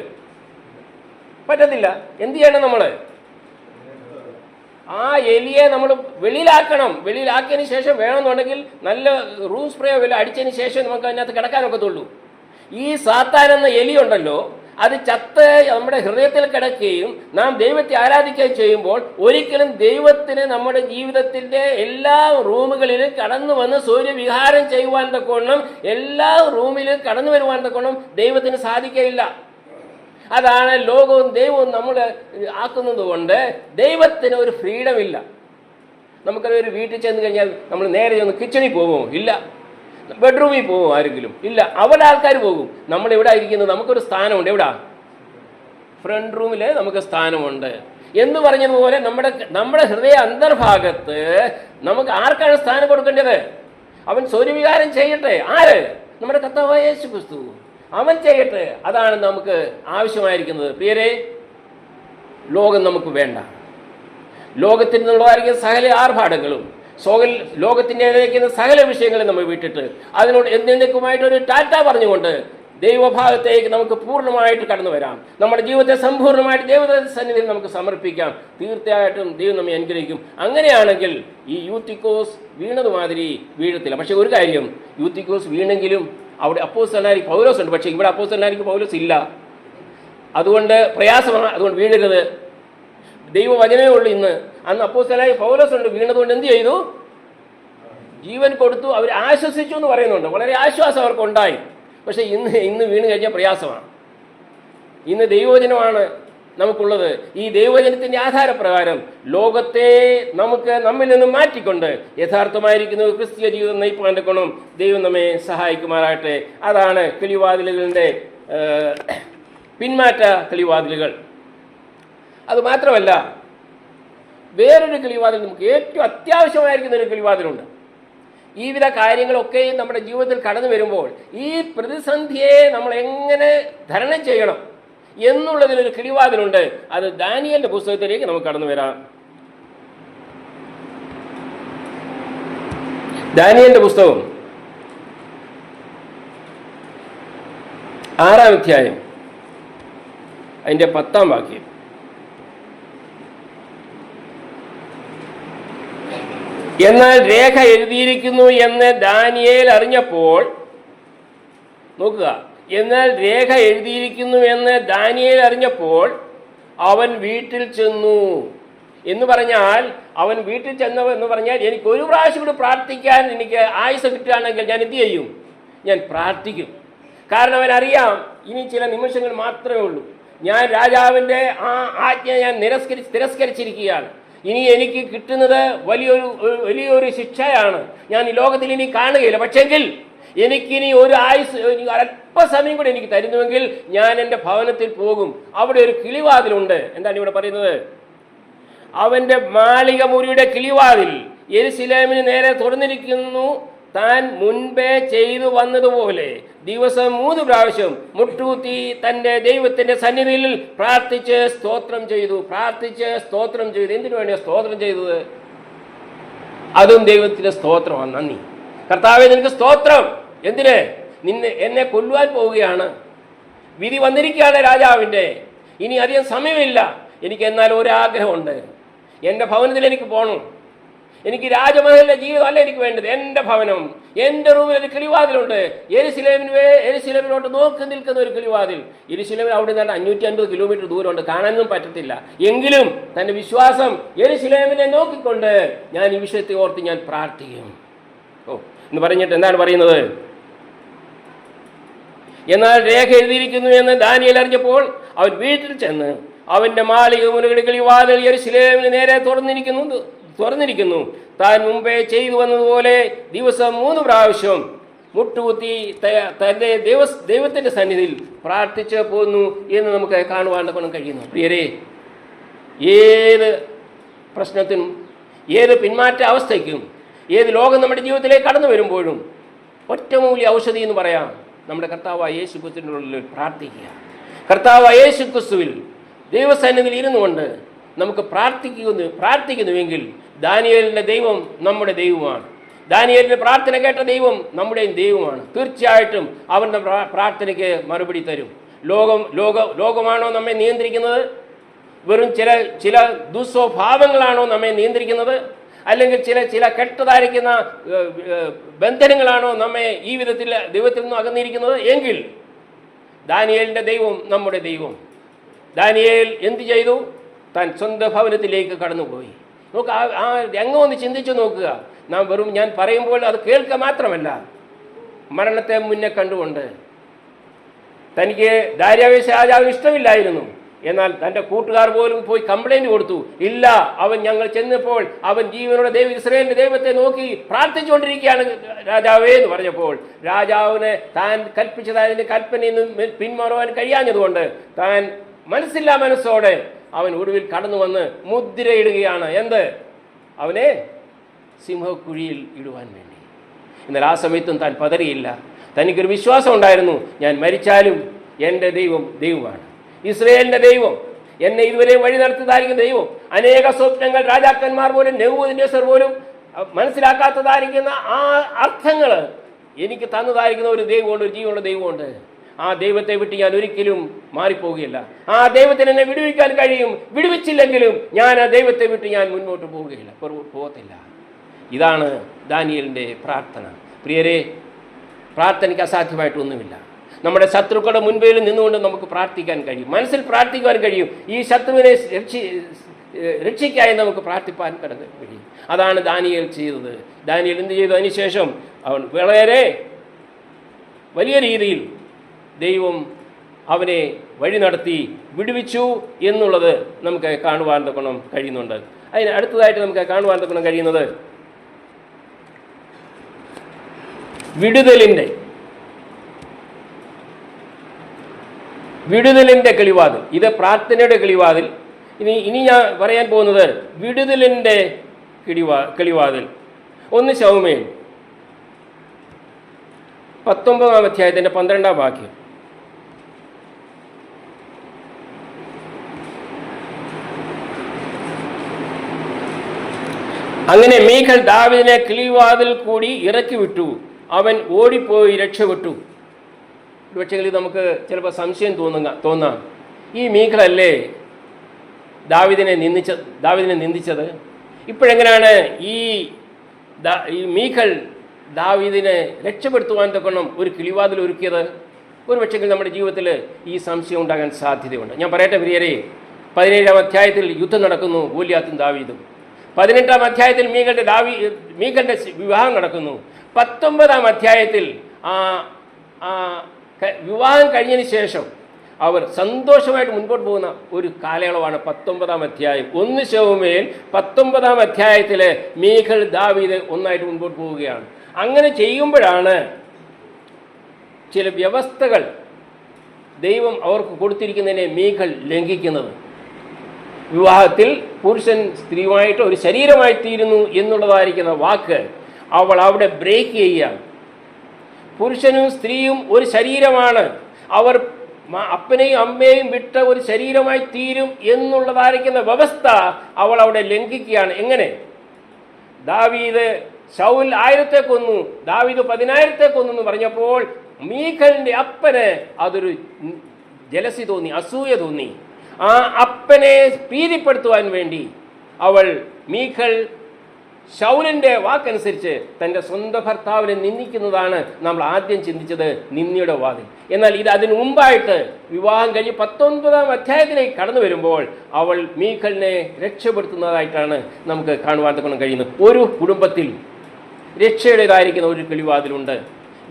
പറ്റത്തില്ല. എന്ത് ചെയ്യണം? നമ്മൾ ആ എലിയെ നമ്മൾ വെളിയിലാക്കണം. വെളിയിലാക്കിയതിന് ശേഷം വേണമെന്നുണ്ടെങ്കിൽ നല്ല റൂം സ്പ്രേ വല്ല അടിച്ചതിന് ശേഷം നമുക്ക് അതിനകത്ത് കിടക്കാനൊക്കത്തുള്ളൂ. ഈ സാത്താൻ എന്ന എലി ഉണ്ടല്ലോ, അത് ചത്ത് നമ്മുടെ ഹൃദയത്തിൽ കിടക്കുകയും നാം ദൈവത്തെ ആരാധിക്കുകയും ചെയ്യുമ്പോൾ ഒരിക്കലും ദൈവത്തിന് നമ്മുടെ ജീവിതത്തിൻ്റെ എല്ലാ റൂമുകളിലും കടന്നു വന്ന് സൂര്യവിഹാരം ചെയ്യുവാൻ തക്കോണം, എല്ലാ റൂമിലും കടന്നു വരുവാൻ തക്കോണം ദൈവത്തിന് സാധിക്കുകയില്ല. അതാണ് ലോകവും ദൈവവും നമ്മൾ ആക്കുന്നത് കൊണ്ട് ദൈവത്തിന് ഒരു ഫ്രീഡം ഇല്ല. നമുക്കതൊരു വീട്ടിൽ ചെന്ന് കഴിഞ്ഞാൽ നമ്മൾ നേരെ ഒന്ന് കിച്ചണിൽ പോകുമോ? ഇല്ല. ബെഡ്റൂമിൽ പോകുമോ? ആരെങ്കിലും? ഇല്ല. അവിടെ ആൾക്കാർ പോകും. നമ്മളെവിടെ ഇരിക്കുന്നത്? നമുക്കൊരു സ്ഥാനമുണ്ട്. എവിടാ? ഫ്രണ്ട് റൂമിൽ നമുക്ക് സ്ഥാനമുണ്ട് എന്ന് പറഞ്ഞതുപോലെ നമ്മുടെ ഹൃദയ അന്തർഭാഗത്ത് നമുക്ക് ആർക്കാണ് സ്ഥാനം കൊടുക്കേണ്ടത്? അവൻ സൂര്യവികാരം ചെയ്യട്ടെ. ആര്? നമ്മുടെ കർത്താവായ യേശു ക്രിസ്തു. അവൻ ചെയ്യട്ടെ. അതാണ് നമുക്ക് ആവശ്യമായിരിക്കുന്നത്. പ്രിയരെ, ലോകം നമുക്ക് വേണ്ട. ലോകത്തിൽ നിന്നുള്ളതായിരിക്കുന്ന സകല ആർഭാടങ്ങളും ലോകത്തിൻ്റെ ഇടയ്ക്കുന്ന സകല വിഷയങ്ങളും നമ്മൾ വിട്ടിട്ട് അതിനോട് എന്തെങ്കിലുമായിട്ടൊരു ടാറ്റ പറഞ്ഞുകൊണ്ട് ദൈവഭാഗത്തേക്ക് നമുക്ക് പൂർണ്ണമായിട്ട് കടന്നു വരാം. നമ്മുടെ ജീവിതത്തെ സമ്പൂർണ്ണമായിട്ട് ദൈവത്തിന്റെ സന്നിധിയിൽ നമുക്ക് സമർപ്പിക്കാം. തീർച്ചയായിട്ടും ദൈവം നമ്മെ അനുഗ്രഹിക്കും. അങ്ങനെയാണെങ്കിൽ ഈ യൂത്തിക്കോസ് വീണതുമാതിരി വീഴത്തില്ല. പക്ഷെ ഒരു കാര്യം, യൂത്തിക്കോസ് വീണെങ്കിലും അവിടെ അപ്പോസ്തലനായി പൗലോസ് ഉണ്ട്. പക്ഷേ ഇവിടെ അപ്പോസ്തലനായി പൗലോസ് ഇല്ല. അതുകൊണ്ട് പ്രയാസമാണ്. അതുകൊണ്ട് വീഴരുത്. ദൈവവചനമേ ഉള്ളൂ ഇന്ന്. അന്ന് അപ്പോസ്തലനായി പൗലോസ് ഉണ്ട്. വീണതുകൊണ്ട് എന്ത് ചെയ്തു? ജീവൻ കൊടുത്തു. അവർ ആശ്വസിച്ചു എന്ന് പറയുന്നുണ്ട്. വളരെ ആശ്വാസം അവർക്കുണ്ടായി. പക്ഷേ ഇന്ന് വീണ് കഴിഞ്ഞാൽ പ്രയാസമാണ്. ഇന്ന് ദൈവവചനമാണ് നമുക്കുള്ളത്. ഈ ദൈവവചനത്തിൻ്റെ ആധാരപ്രകാരം ലോകത്തെ നമുക്ക് നമ്മിൽ നിന്നും മാറ്റിക്കൊണ്ട് യഥാർത്ഥമായിരിക്കുന്ന ക്രിസ്തീയ ജീവിതം നയിപ്പാൻ്റെ ഗുണം ദൈവം നമ്മെ സഹായിക്കുമാറാകട്ടെ. അതാണ് കിളിവാതിലുകളുടെ പിന്മാറ്റ കിളിവാതിലുകൾ. അതുമാത്രമല്ല, വേറൊരു കിളിവാതിൽ, നമുക്ക് ഏറ്റവും അത്യാവശ്യമായിരിക്കുന്ന ഒരു കിളിവാതിലുണ്ട്. ഈ വിധ കാര്യങ്ങളൊക്കെ നമ്മുടെ ജീവിതത്തിൽ കടന്നു വരുമ്പോൾ ഈ പ്രതിസന്ധിയെ നമ്മൾ എങ്ങനെ തരണം ചെയ്യണം എന്നുള്ളതിനൊരു കിളിവാതിലുണ്ട്. അത് ദാനിയേലിന്റെ പുസ്തകത്തിലേക്ക് നമുക്ക് കടന്നു വരാം. ദാനിയേലിന്റെ പുസ്തകം 6-ാം അധ്യായം അതിന്റെ 10-ാം വാക്യം. എന്നാൽ രേഖ എഴുതിയിരിക്കുന്നു എന്ന് ദാനിയേൽ അറിഞ്ഞപ്പോൾ, നോക്കുക, എന്നാൽ രേഖ എഴുതിയിരിക്കുന്നു എന്ന് ദാനിയേൽ അറിഞ്ഞപ്പോൾ അവൻ വീട്ടിൽ ചെന്നു എന്ന് പറഞ്ഞാൽ, അവൻ വീട്ടിൽ ചെന്നു എന്ന് പറഞ്ഞാൽ എനിക്ക് ഒരു പ്രാവശ്യം കൂടി പ്രാർത്ഥിക്കാൻ എനിക്ക് ആയുസ് കിട്ടുകയാണെങ്കിൽ ഞാൻ എന്ത് ചെയ്യും? ഞാൻ പ്രാർത്ഥിക്കും. കാരണം അവനറിയാം ഇനി ചില നിമിഷങ്ങൾ മാത്രമേ ഉള്ളൂ. ഞാൻ രാജാവിൻ്റെ ആ ആജ്ഞ ഞാൻ തിരസ്കരിച്ചിരിക്കുകയാണ്. ഇനി എനിക്ക് കിട്ടുന്നത് വലിയൊരു ശിക്ഷയാണ്. ഞാൻ ഈ ലോകത്തിൽ ഇനി കാണുകയില്ല. പക്ഷെങ്കിൽ എനിക്കിനി ഒരു ആയുസ്, അല്പസമയം കൂടെ എനിക്ക് തരുന്നുവെങ്കിൽ ഞാൻ എൻ്റെ ഭവനത്തിൽ പോകും. അവിടെ ഒരു കിളിവാതിലുണ്ട്. എന്താണ് ഇവിടെ പറയുന്നത്? അവൻ്റെ മാളിക മുറിയുടെ കിളിവാതിൽ യെരൂശലേമിന് നേരെ തുറന്നിരിക്കുന്നു. താൻ മുൻപേ ചെയ്തു വന്നതുപോലെ ദിവസം 3 പ്രാവശ്യം മുട്ടുകുത്തി തൻ്റെ ദൈവത്തിൻ്റെ സന്നിധിയിൽ പ്രാർത്ഥിച്ച് സ്തോത്രം ചെയ്തു. എന്തിനു വേണ്ടിയാണ് സ്തോത്രം ചെയ്തത്? അതും ദൈവത്തിൻ്റെ സ്തോത്രമാണ്. നന്ദി കർത്താവേ, നിനക്ക് സ്തോത്രം. എന്തിന്? എന്നെ കൊല്ലുവാൻ പോവുകയാണ്, വിധി വന്നിരിക്കുകയാണ് രാജാവിൻ്റെ. ഇനി അധികം സമയമില്ല. എനിക്ക് എന്നാൽ ഒരാഗ്രഹമുണ്ട്. എൻ്റെ ഭവനത്തിൽ എനിക്ക് പോകണം. എനിക്ക് രാജമഹലിലെ ജീവിതമല്ല എനിക്ക് വേണ്ടത്. എൻ്റെ ഭവനം, എൻ്റെ റൂമിൽ ഒരു കിളിവാതിലുണ്ട്. യെരൂശലേമിലോട്ട് നോക്കി നിൽക്കുന്ന ഒരു കിളിവാതിൽ. യെരൂശലേമിൽ അവിടെ നിന്ന് 550 കിലോമീറ്റർ ദൂരമുണ്ട്, കാണാനൊന്നും പറ്റത്തില്ല. എങ്കിലും തൻ്റെ വിശ്വാസം യെരൂശലേമിനെ നോക്കിക്കൊണ്ട് ഞാൻ ഈ വിഷയത്തെ ഓർത്ത് ഞാൻ പ്രാർത്ഥിക്കും. എന്ന് പറഞ്ഞിട്ട് എന്താണ് പറയുന്നത്? എന്നാൽ രേഖ എഴുതിയിരിക്കുന്നു എന്ന് ദാനിയേൽ അറിഞ്ഞപ്പോൾ അവൻ വീട്ടിൽ ചെന്ന് അവൻ്റെ മാളിക മുറിയുടെ കിളിവാതിൽ യെരൂശലേമിന് നേരെ തുറന്നിരിക്കുന്നു. താൻ മുമ്പേ ചെയ്തു വന്നതുപോലെ ദിവസം 3 പ്രാവശ്യം മുട്ടുകുത്തി തൻ്റെ ദൈവത്തിൻ്റെ സന്നിധിയിൽ പ്രാർത്ഥിച്ച് പോന്നു എന്ന് നമുക്ക് കാണുവാൻ കഴിയുന്നു. പ്രിയരെ, ഏത് പ്രശ്നത്തിനും, ഏത് പിന്മാറ്റ അവസ്ഥയ്ക്കും, ഏത് ലോകം നമ്മുടെ ജീവിതത്തിലേക്ക് കടന്നു വരുമ്പോഴും ഒറ്റമൂല്യ ഔഷധി എന്ന് പറയാം നമ്മുടെ കർത്താവായ യേശു ക്രിസ്തുവിനുള്ളിൽ പ്രാർത്ഥിക്കുക. കർത്താവായ യേശു ക്രിസ്തുവിൽ ദൈവസന്നിധിയിൽ ഇരുന്നു കൊണ്ട് നമുക്ക് പ്രാർത്ഥിക്കുന്നുവെങ്കിൽ ദാനിയേലിൻ്റെ ദൈവം നമ്മുടെ ദൈവമാണ്. ദാനിയേലിൻ്റെ പ്രാർത്ഥന കേട്ട ദൈവം നമ്മുടെയും ദൈവമാണ്. തീർച്ചയായിട്ടും അവൻ്റെ പ്രാർത്ഥനയ്ക്ക് മറുപടി തരും. ലോകമാണോ നമ്മെ നിയന്ത്രിക്കുന്നത്? വെറും ചില ദുസ്വഭാവങ്ങളാണോ നമ്മെ നിയന്ത്രിക്കുന്നത്? അല്ലെങ്കിൽ ചില കെട്ടതായിരിക്കുന്ന ബന്ധനങ്ങളാണോ നമ്മെ ഈ വിധത്തിൽ ദൈവത്തിൽ നിന്നും അകന്നിരിക്കുന്നത്? എങ്കിൽ ദാനിയേലിൻ്റെ ദൈവം നമ്മുടെ ദൈവം. ദാനിയേൽ എന്ത് ചെയ്തു? താൻ സ്വന്തം ഭവനത്തിലേക്ക് കടന്നുപോയി. നോക്കുക, ആ രംഗം ഒന്ന് ചിന്തിച്ചു നോക്കുക. ഞാൻ പറയുമ്പോൾ അത് കേൾക്കുക മാത്രമല്ല, മരണത്തെ മുന്നേ കണ്ടുകൊണ്ട് തനിക്ക് ദാര്യാവേശ രാജാവിന് ഇഷ്ടമില്ലായിരുന്നു. എന്നാൽ തൻ്റെ കൂട്ടുകാർ പോലും പോയി കംപ്ലൈൻറ്റ് കൊടുത്തു. ഇല്ല, ഞങ്ങൾ ചെന്നപ്പോൾ അവൻ ജീവനോടെ ഇസ്രായേലിൻ്റെ ദൈവത്തെ നോക്കി പ്രാർത്ഥിച്ചുകൊണ്ടിരിക്കുകയാണ് രാജാവേ എന്ന് പറഞ്ഞപ്പോൾ രാജാവിന് താൻ കൽപ്പിച്ചതായതിൻ്റെ കൽപ്പനയിൽ നിന്ന് പിന്മാറുവാൻ കഴിയാഞ്ഞതുകൊണ്ട് താൻ മനസ്സോടെ അവൻ ഒടുവിൽ കടന്നു വന്ന് മുദ്രയിടുകയാണ്. എന്ത്? അവനെ സിംഹക്കുഴിയിൽ ഇടുവാൻ വേണ്ടി. എന്നാൽ ആ സമയത്തും താൻ പതറിയില്ല. തനിക്കൊരു വിശ്വാസം ഉണ്ടായിരുന്നു, ഞാൻ മരിച്ചാലും എൻ്റെ ദൈവമാണ്, ഇസ്രായേലിൻ്റെ ദൈവം, എന്നെ ഇതുവരെ വഴി നടത്തിയതായിരിക്കുന്ന ദൈവം. അനേക സ്വപ്നങ്ങൾ രാജാക്കന്മാർ പോലും നെബൂഖദ്നേസർ പോലും മനസ്സിലാക്കാത്തതായിരിക്കുന്ന ആ അർത്ഥങ്ങൾ എനിക്ക് തന്നതായിരിക്കുന്ന ഒരു ദൈവമുണ്ട്, ഒരു ജീവനുള്ള ദൈവമുണ്ട്. ആ ദൈവത്തെ വിട്ട് ഞാൻ ഒരിക്കലും മാറിപ്പോവുകയില്ല. ആ ദൈവത്തിന് എന്നെ വിടുവിക്കാൻ കഴിയും. വിടുവിച്ചില്ലെങ്കിലും ഞാൻ ആ ദൈവത്തെ വിട്ട് ഞാൻ മുന്നോട്ട് പോകത്തില്ല. ഇതാണ് ദാനിയേലിൻ്റെ പ്രാർത്ഥന. പ്രിയരെ, പ്രാർത്ഥനയ്ക്ക് അസാധ്യമായിട്ടൊന്നുമില്ല. നമ്മുടെ ശത്രുക്കളുടെ മുൻപിൽ നിന്നുകൊണ്ട് നമുക്ക് പ്രാർത്ഥിക്കാൻ കഴിയും, മനസ്സിൽ പ്രാർത്ഥിക്കുവാൻ കഴിയും. ഈ ശത്രുവിനെ രക്ഷിക്കായി നമുക്ക് പ്രാർത്ഥിപ്പാൻ കഴിയും. അതാണ് ദാനിയേൽ ചെയ്തത്. ദാനിയേൽ എന്ത് ചെയ്തു? അതിനുശേഷം അവൻ വളരെ വലിയ രീതിയിൽ ദൈവം അവനെ വഴി നടത്തി വിടുവിച്ചു എന്നുള്ളത് നമുക്ക് കാണുവാൻ തക്കണം കഴിയുന്നുണ്ട്. അതിന് അടുത്തതായിട്ട് നമുക്ക് കാണുവാൻ തക്കണം കഴിയുന്നത് വിടുതലിൻ്റെ കിളിവാതിൽ. ഇത് പ്രാർത്ഥനയുടെ കിളിവാതിൽ. ഇനി ഞാൻ പറയാൻ പോകുന്നത് വിടുതലിൻ്റെ കിളിവാതിൽ. 1 ശമൂവേൽ 19-ാം അധ്യായത്തിൻ്റെ 12-ാം വാക്യം. അങ്ങനെ മീഖൽ ദാവീദിനെ കിളിവാതിൽ കൂടി ഇറക്കി വിട്ടു, അവൻ ഓടിപ്പോയി രക്ഷപ്പെട്ടു. പക്ഷേ നമുക്ക് ചിലപ്പോൾ സംശയം തോന്നാം, ഈ മീഖലല്ലേ ദാവീദിനെ നിന്ദിച്ചത്? ഇപ്പോഴെങ്ങനെയാണ് ഈ മീഖൽ ദാവീദിനെ രക്ഷപ്പെടുത്തുവാൻ തക്കണം ഒരു കിളിവാതിൽ ഒരുക്കിയത്? ഒരു പക്ഷേ നമ്മുടെ ജീവിതത്തിൽ ഈ സംശയം ഉണ്ടാകാൻ സാധ്യതയുണ്ട്. ഞാൻ പറയട്ടെ പ്രിയരെ, 17-ാം അധ്യായത്തിൽ യുദ്ധം നടക്കുന്നു, ഗോലിയാത്തും ദാവീദും. 18-ാം അധ്യായത്തിൽ മീഖലിൻ്റെ വിവാഹം നടക്കുന്നു. 19-ാം അധ്യായത്തിൽ വിവാഹം കഴിഞ്ഞതിന് ശേഷം അവർ സന്തോഷമായിട്ട് മുൻപോട്ട് പോകുന്ന ഒരു കാലയളവാണ് 19-ാം അധ്യായം. 1 ശമൂവേൽ 19-ാം അധ്യായത്തിൽ മീഖൽ ദാവീദ് ഒന്നായിട്ട് മുൻപോട്ട് പോവുകയാണ്. അങ്ങനെ ചെയ്യുമ്പോഴാണ് ചില വ്യവസ്ഥകൾ ദൈവം അവർക്ക് കൊടുത്തിരിക്കുന്നതിനെ മീഖൽ ലംഘിക്കുന്നത്. വിവാഹത്തിൽ പുരുഷൻ സ്ത്രീയുമായിട്ട് ഒരു ശരീരമായി തീരുന്നു എന്നുള്ളതായിരിക്കുന്ന വാക്ക് അവൾ അവിടെ ബ്രേക്ക് ചെയ്യുകയാണ്. പുരുഷനും സ്ത്രീയും ഒരു ശരീരമാണ്, അവർ അപ്പനെയും അമ്മയെയും വിട്ട ഒരു ശരീരമായി തീരും എന്നുള്ളതായിരിക്കുന്ന വ്യവസ്ഥ അവൾ അവിടെ ലംഘിക്കുകയാണ്. എങ്ങനെ? ദാവീദ് ശൗൽ 1000 കൊന്നു, ദാവീദ് 10,000 കൊന്നു എന്ന് പറഞ്ഞപ്പോൾ മീഖലിൻ്റെ അപ്പന് അതൊരു ജലസി തോന്നി, അസൂയ തോന്നി. ആ അപ്പനെ പ്രീതിപ്പെടുത്തുവാൻ വേണ്ടി മീഖൽ ശൗലിൻ്റെ വാക്കനുസരിച്ച് തൻ്റെ സ്വന്തം ഭർത്താവിനെ നിന്ദിക്കുന്നതാണ് നമ്മൾ ആദ്യം ചിന്തിച്ചത്, നിന്ദിയുടെ വാതിൽ. എന്നാൽ ഇത് അതിനു മുമ്പായിട്ട് വിവാഹം കഴിഞ്ഞ് 19-ാം അധ്യായത്തിലേക്ക് കടന്നു വരുമ്പോൾ അവൾ മീഖലിനെ രക്ഷപ്പെടുത്തുന്നതായിട്ടാണ് നമുക്ക് കാണുവാൻ കഴിയുന്നത്. ഒരു കുടുംബത്തിൽ രക്ഷയുടേതായിരിക്കുന്ന ഒരു കിളിവാതിലുണ്ട്,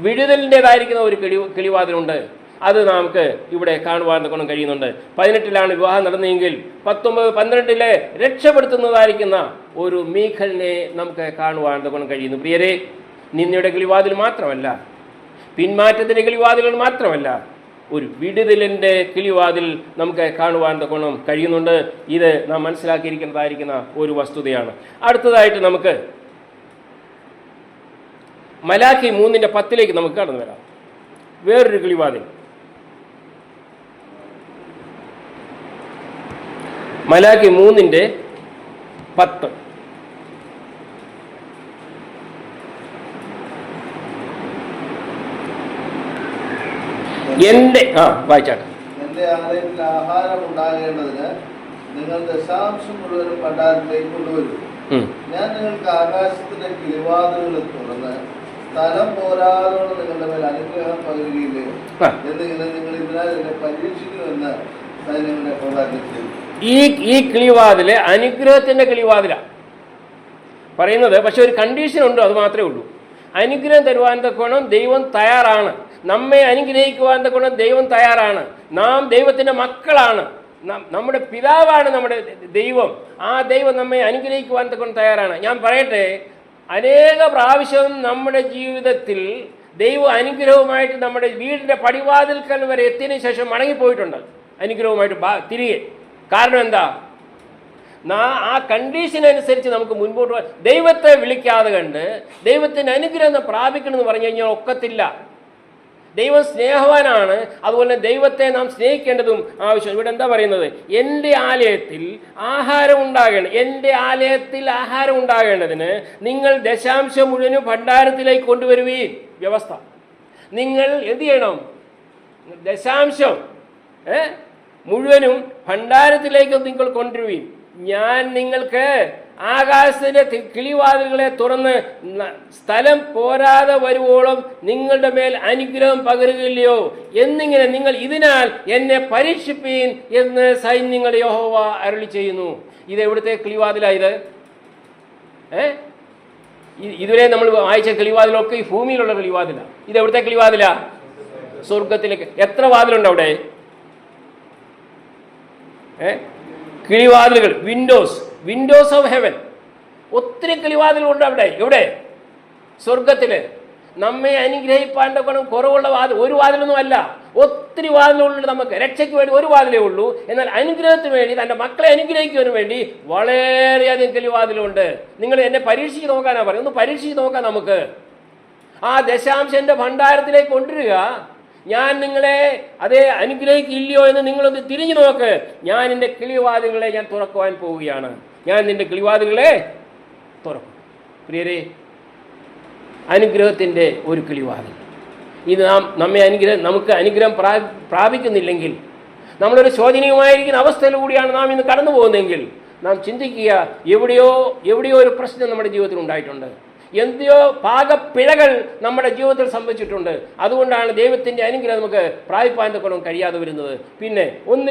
വിടുതലിൻ്റെതായിരിക്കുന്ന ഒരു കിളിവാതിലുണ്ട്. അത് നമുക്ക് ഇവിടെ കാണുവാൻ കഴിയുന്നുണ്ട്. 18-ലാണ് വിവാഹം നടന്നെങ്കിൽ 19-12 രക്ഷപ്പെടുത്തുന്നതായിരിക്കുന്ന ഒരു മീഖലിനെ നമുക്ക് കാണുവാൻ കഴിയുന്നു. പ്രിയരെ, നിന്ദയുടെ കിളിവാതിൽ മാത്രമല്ല, പിന്മാറ്റത്തിൻ്റെ കിളിവാതിലുകൾ മാത്രമല്ല, ഒരു വിടുതലിൻ്റെ കിളിവാതിൽ നമുക്ക് കാണുവാൻ കഴിയുന്നുണ്ട്. ഇത് നാം മനസ്സിലാക്കിയിരിക്കുന്നതായിരിക്കുന്ന ഒരു വസ്തുതയാണ്. അടുത്തതായിട്ട് നമുക്ക് മലാഖി 3:10 നമുക്ക് കടന്നു വരാം. വേറൊരു കിളിവാതിൽ, മലാഖി 3:10. വായിച്ചാട്ടെ. എന്റെ ആലയത്തിൽ ആഹാരം ഉണ്ടാകേണ്ടതിന് നിങ്ങൾ ദശാംശം മുഴുവനും ഭണ്ഡാരത്തിലേക്ക് കൊണ്ടുവരും. ഞാൻ നിങ്ങൾക്ക് ആകാശത്തിന്റെ കിളിവാതിലുകൾ തുറന്ന് സ്ഥലം പോരാതോടെ നിങ്ങളുടെ മേൽ അനുഗ്രഹം പകരുകയില്ലേ എന്നിങ്ങനെ നിങ്ങൾ ഇതിനാൽ എന്നെ പരീക്ഷിക്കുമെന്ന് സൈന്യങ്ങളുടെ പ്രധാനത്തിൽ. ഈ കിളിവാതില് അനുഗ്രഹത്തിന്റെ കിളിവാതിലാണ് പറയുന്നത്. പക്ഷെ ഒരു കണ്ടീഷൻ ഉണ്ട്, അത് മാത്രമേ ഉള്ളൂ. അനുഗ്രഹം തരുവാൻ തക്കോണം ദൈവം തയ്യാറാണ്. നമ്മെ അനുഗ്രഹിക്കുവാൻ തക്കോണം ദൈവം തയ്യാറാണ്. നാം ദൈവത്തിന്റെ മക്കളാണ്, നമ്മുടെ പിതാവാണ് നമ്മുടെ ദൈവം. ആ ദൈവം നമ്മെ അനുഗ്രഹിക്കുവാൻ തക്കോണം തയ്യാറാണ്. ഞാൻ പറയട്ടെ, അനേക പ്രാവശ്യം നമ്മുടെ ജീവിതത്തിൽ ദൈവ അനുഗ്രഹവുമായിട്ട് നമ്മുടെ വീടിൻ്റെ പടിവാതിൽക്കൽ വരെ എത്തിയതിനു ശേഷം മടങ്ങിപ്പോയിട്ടുണ്ട് അനുഗ്രഹവുമായിട്ട് തിരികെ. കാരണം എന്താ? ആ കണ്ടീഷൻ അനുസരിച്ച് നമുക്ക് മുൻപോട്ട് പോകാൻ ദൈവത്തെ വിളിക്കാതെ കണ്ട് ദൈവത്തിൻ്റെ അനുഗ്രഹം പ്രാപിക്കണമെന്ന് പറഞ്ഞു കഴിഞ്ഞാൽ ഒക്കത്തില്ല. ദൈവം സ്നേഹവാനാണ്, അതുപോലെ ദൈവത്തെ നാം സ്നേഹിക്കേണ്ടതും ആവശ്യം. ഇവിടെ എന്താ പറയുന്നത്? എൻ്റെ ആലയത്തിൽ ആഹാരം ഉണ്ടാകേണ്ടതിന് നിങ്ങൾ ദശാംശം മുഴുവനും ഭണ്ഡാരത്തിലേക്ക് കൊണ്ടുവരുവീൻ. വ്യവസ്ഥ. നിങ്ങൾ എന്ത് ചെയ്യണം? ദശാംശം മുഴുവനും ഭണ്ഡാരത്തിലേക്ക് നിങ്ങൾ കൊണ്ടുവരുവീൻ. ഞാൻ നിങ്ങൾക്ക് ആകാശത്തിന്റെ കിളിവാതിലുകളെ തുറന്ന് സ്ഥലം പോരാതെ വരുവോളം നിങ്ങളുടെ മേൽ അനുഗ്രഹം പകരുകയില്ലയോ എന്നിങ്ങനെ നിങ്ങൾ ഇതിനാൽ എന്നെ പരീക്ഷിപ്പീൻ എന്ന് സൈന്യങ്ങളുടെ യഹോവ അരുളി ചെയ്യുന്നു. ഇത് എവിടുത്തെ കിളിവാതിലായത്? ഇതുവരെ നമ്മൾ വായിച്ച കിളിവാതിലൊക്കെ ഈ ഭൂമിയിലുള്ള കിളിവാതിലാണ്. ഇത് എവിടുത്തെ കിളിവാതിലാ? സ്വർഗത്തിലേക്ക്. എത്ര വാതിലുണ്ട് അവിടെ? കിളിവാതിലുകൾ, വിൻഡോസ് ഓഫ് ഹെവൻ. ഒത്തിരി കിളിവാതിലുണ്ട് അവിടെ. എവിടെ? സ്വർഗത്തില്. നമ്മെ അനുഗ്രഹിപ്പാൻ കുറവുള്ള വാതിൽ ഒരു വാതിലൊന്നും അല്ല, ഒത്തിരി വാതിലുണ്ട്. നമുക്ക് രക്ഷയ്ക്ക് വേണ്ടി ഒരു വാതിലേ ഉള്ളൂ. എന്നാൽ അനുഗ്രഹത്തിന് വേണ്ടി, തൻ്റെ മക്കളെ അനുഗ്രഹിക്കുന്നതിന് വേണ്ടി വളരെയധികം കിളിവാതിലുണ്ട്. നിങ്ങൾ എന്നെ പരീക്ഷിച്ച് നോക്കാനാ പറയും. ഒന്ന് പരീക്ഷിച്ച് നോക്കാം നമുക്ക്. ആ ദശാംശന്റെ ഭണ്ഡാരത്തിലേക്ക് കൊണ്ടുവരിക. ഞാൻ നിങ്ങളെ അതേ അനുഗ്രഹിക്കില്ലയോ എന്ന് നിങ്ങളൊന്ന് തിരിഞ്ഞു നോക്ക്. ഞാൻ നിന്റെ കിളിവാതിലുകളെ ഞാൻ തുറക്കുവാൻ പോവുകയാണ്. ഞാൻ നിന്റെ കിളിവാതിലുകളെ തുറക്കും. പ്രിയരെ, അനുഗ്രഹത്തിൻ്റെ ഒരു കിളിവാതിൽ. ഇത് നമുക്ക് അനുഗ്രഹം പ്രാപിക്കുന്നില്ലെങ്കിൽ, നമ്മളൊരു ശോചനീയമായിരിക്കുന്ന അവസ്ഥയിലൂടെയാണ് നാം ഇന്ന് കടന്നു പോകുന്നതെങ്കിൽ, നാം ചിന്തിക്കുക, എവിടെയോ ഒരു പ്രശ്നം നമ്മുടെ ജീവിതത്തിൽ ഉണ്ടായിട്ടുണ്ട്. എന്തെയോ പാകപ്പിഴകൾ നമ്മുടെ ജീവിതത്തിൽ സംഭവിച്ചിട്ടുണ്ട്. അതുകൊണ്ടാണ് ദൈവത്തിൻ്റെ അനുഗ്രഹം നമുക്ക് പ്രാപിപ്പാൻ തക്കോളം കഴിയാതെ വരുന്നത്. പിന്നെ ഒന്ന്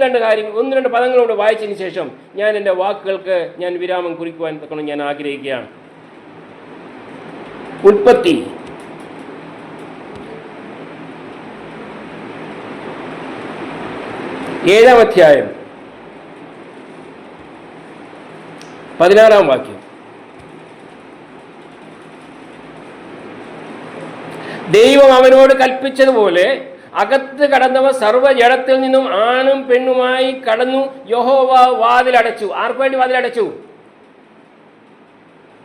രണ്ട് പദങ്ങളോട് വായിച്ചതിന് ശേഷം ഞാൻ എൻ്റെ വാക്കുകൾക്ക് ഞാൻ വിരാമം കുറിക്കുവാൻ തക്കോളം ഞാൻ ആഗ്രഹിക്കുകയാണ്. ഉൽപ്പത്തി 7-ാം അധ്യായം 16-ാം വാക്യം. ദൈവം അവനോട് കൽപ്പിച്ചതുപോലെ അകത്ത് കടന്നവർ സർവ്വജഡത്തിൽ നിന്നും ആണും പെണ്ണുമായി കടന്നു. യഹോവ വാതിലടച്ചു. ആർക്കു വേണ്ടി വാതിലടച്ചു?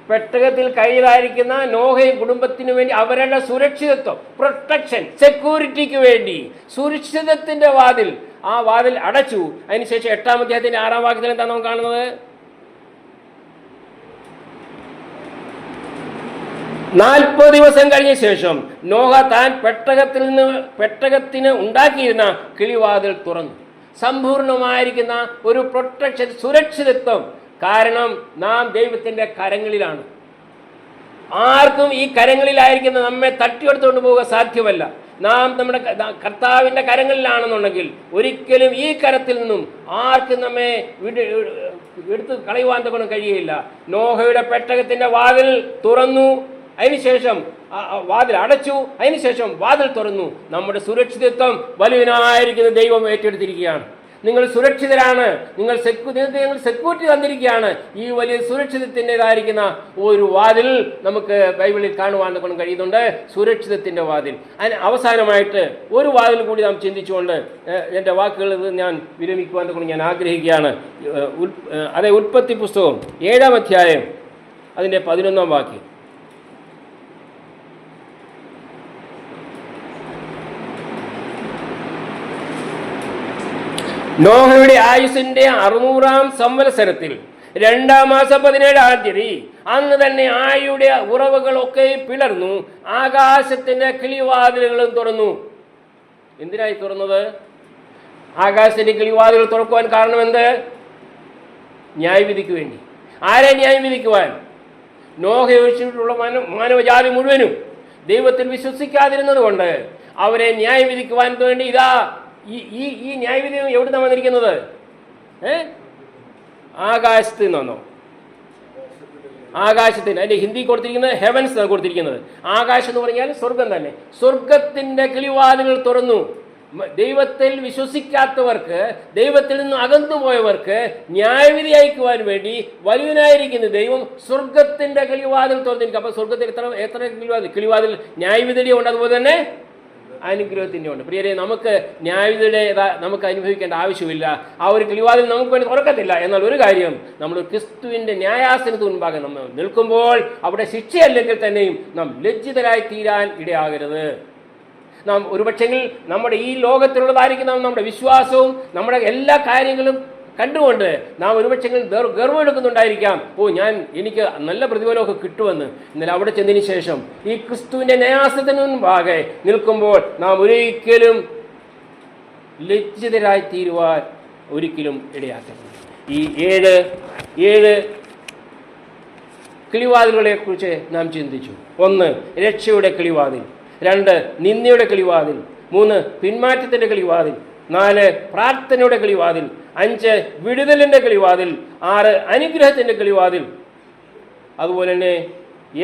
പെട്ടകത്തിൽ കയ്യിലായിരിക്കുന്ന നോഹയും കുടുംബത്തിനു വേണ്ടി, അവരുടെ സുരക്ഷിതത്വം, പ്രൊട്ടക്ഷൻ, സെക്യൂരിറ്റിക്ക് വേണ്ടി സുരക്ഷിതത്തിന്റെ വാതിൽ, ആ വാതിൽ അടച്ചു. അതിനുശേഷം 8-ാം അധ്യായത്തിന്റെ 6-ാം വാക്യത്തിൽ എന്താണ് നാം കാണുന്നത്? 40 ദിവസം കഴിഞ്ഞ ശേഷം നോഹ താൻ പെട്ടകത്തിന് ഉണ്ടാക്കിയിരുന്ന കിളിവാതിൽ തുറന്നു. സമ്പൂർണമായിരിക്കുന്ന ഒരു പ്രൊട്ടക്ഷൻ, സുരക്ഷിതത്വം. കാരണം നാം ദൈവത്തിന്റെ കരങ്ങളിലാണ്. ആർക്കും ഈ കരങ്ങളിലായിരിക്കുന്ന നമ്മെ തട്ടിയെടുത്തുകൊണ്ട് പോവുക സാധ്യമല്ല. നാം നമ്മുടെ കർത്താവിന്റെ കരങ്ങളിലാണെന്നുണ്ടെങ്കിൽ ഒരിക്കലും ഈ കരത്തിൽ നിന്നും ആർക്കും നമ്മെ എടുത്ത് കളയുവാൻ തക്കണം കഴിയുകയില്ല. നോഹയുടെ പെട്ടകത്തിന്റെ വാതിൽ തുറന്നു, അതിനുശേഷം വാതിൽ അടച്ചു, അതിനുശേഷം വാതിൽ തുറന്നു. നമ്മുടെ സുരക്ഷിതത്വം വലുവിനായിരിക്കുന്ന ദൈവം ഏറ്റെടുത്തിരിക്കുകയാണ്. നിങ്ങൾ സുരക്ഷിതരാണ്. നിങ്ങൾ സെക്യൂരിറ്റി തന്നിരിക്കുകയാണ്. ഈ വലിയ സുരക്ഷിതത്തിൻ്റെതായിരിക്കുന്ന ഒരു വാതിൽ നമുക്ക് ബൈബിളിൽ കാണുവാൻ കൊണ്ട് കഴിയുന്നുണ്ട്. സുരക്ഷിതത്തിൻ്റെ വാതിൽ. അതിന് അവസാനമായിട്ട് ഒരു വാതിൽ കൂടി നാം ചിന്തിച്ചുകൊണ്ട് എൻ്റെ വാക്കുകൾ ഞാൻ വിരമിക്കുവാൻ കൊണ്ട് ഞാൻ ആഗ്രഹിക്കുകയാണ്. അതേ ഉൽപ്പത്തി പുസ്തകം 7-ാം അധ്യായം അതിൻ്റെ 11-ാം വാക്യം. നോഹയുടെ ആയുസിന്റെ 600-ാം സംവത്സരത്തിൽ 2-ാം മാസം 17-ാം തീയതി അന്ന് തന്നെ ആയുടെ ഉറവുകളൊക്കെ പിളർന്നു, ആകാശത്തിന്റെ കിളിവാതിലുകളും തുറന്നു. എന്തിനായി തുറന്നത്? ആകാശത്തിന്റെ കിളിവാതിലുകൾ തുറക്കുവാൻ കാരണം എന്ത്? ന്യായവിധിക്ക് വേണ്ടി. ആരെ ന്യായവിധിക്കുവാൻ? നോഹ ഒഴിച്ചിട്ടുള്ള മാനവജാതി മുഴുവനും ദൈവത്തിൽ വിശ്വസിക്കാതിരുന്നത് കൊണ്ട് അവരെ ന്യായവിധിക്കുവാൻ വേണ്ടി ഇതാ ഈ ന്യായവിധി എവിടുന്നാണ് വന്നിരിക്കുന്നത്? ആകാശത്ത് നിന്നോ? ആകാശത്തിന്, അതിന്റെ ഹിന്ദി കൊടുത്തിരിക്കുന്നത് ഹെവൻസ് ആണ് കൊടുത്തിരിക്കുന്നത്. ആകാശം എന്ന് പറഞ്ഞാൽ സ്വർഗം തന്നെ. സ്വർഗത്തിന്റെ കിളിവാതിലുകൾ തുറന്നു. ദൈവത്തിൽ വിശ്വസിക്കാത്തവർക്ക്, ദൈവത്തിൽ നിന്ന് അകന്നുപോയവർക്ക് ന്യായവിധി അയക്കുവാൻ വേണ്ടി വലുവിനായിരിക്കുന്ന ദൈവം സ്വർഗത്തിന്റെ കിളിവാതിൽ തുറന്നിരിക്കും. അപ്പൊ സ്വർഗത്തിൽ എത്ര കിളിവാതിൽ? ന്യായവിധിയുടെ ഉണ്ട്, അതുപോലെ തന്നെ അനുഗ്രഹത്തിൻ്റെ ഉണ്ട്. പ്രിയരെ, നമുക്ക് ന്യായവിധിയുടെ നമുക്ക് അനുഭവിക്കേണ്ട ആവശ്യമില്ല. ആ ഒരു കിളിവാതിൽ നമുക്ക് വേണ്ടി തുറക്കത്തില്ല. എന്നാൽ ഒരു കാര്യം, നമ്മൾ ക്രിസ്തുവിൻ്റെ ന്യായാസനത്തിന് മുൻപാകെ നമ്മൾ നിൽക്കുമ്പോൾ അവിടെ ശിക്ഷയല്ലെങ്കിൽ തന്നെയും നാം ലജ്ജിതരായി തീരാൻ ഇടയാകരുത്. നാം ഒരുപക്ഷെങ്കിൽ നമ്മുടെ ഈ ലോകത്തിലുള്ളതായിരിക്കുന്ന നമ്മുടെ വിശ്വാസവും നമ്മുടെ എല്ലാ കാര്യങ്ങളും കണ്ടുകൊണ്ട് നാം ഒരുപക്ഷെങ്കിൽ ഗർവമെടുക്കുന്നുണ്ടായിരിക്കാം. എനിക്ക് നല്ല പ്രതിഫലമൊക്കെ കിട്ടുമെന്ന്. എന്നാൽ അവിടെ ചെന്നതിന് ശേഷം ഈ ക്രിസ്തുവിൻ്റെ ന്യായാസനത്തിന് മുൻപാകെ നിൽക്കുമ്പോൾ നാം ഒരിക്കലും ലജ്ജിതരായി തീരുവാൻ ഒരിക്കലും ഇടയാക്കരുത്. ഈ ഏഴ് കിളിവാതിലുകളെ കുറിച്ച് നാം ചിന്തിച്ചു. 1, രക്ഷയുടെ കിളിവാതിൽ. 2, നിന്ദയുടെ കിളിവാതിൽ. 3, പിന്മാറ്റത്തിൻ്റെ കിളിവാതിൽ. 4, പ്രാർത്ഥനയുടെ കിളിവാതിൽ. 5, വിടുതലിൻ്റെ കിളിവാതിൽ. 6, അനുഗ്രഹത്തിൻ്റെ കിളിവാതിൽ. അതുപോലെ തന്നെ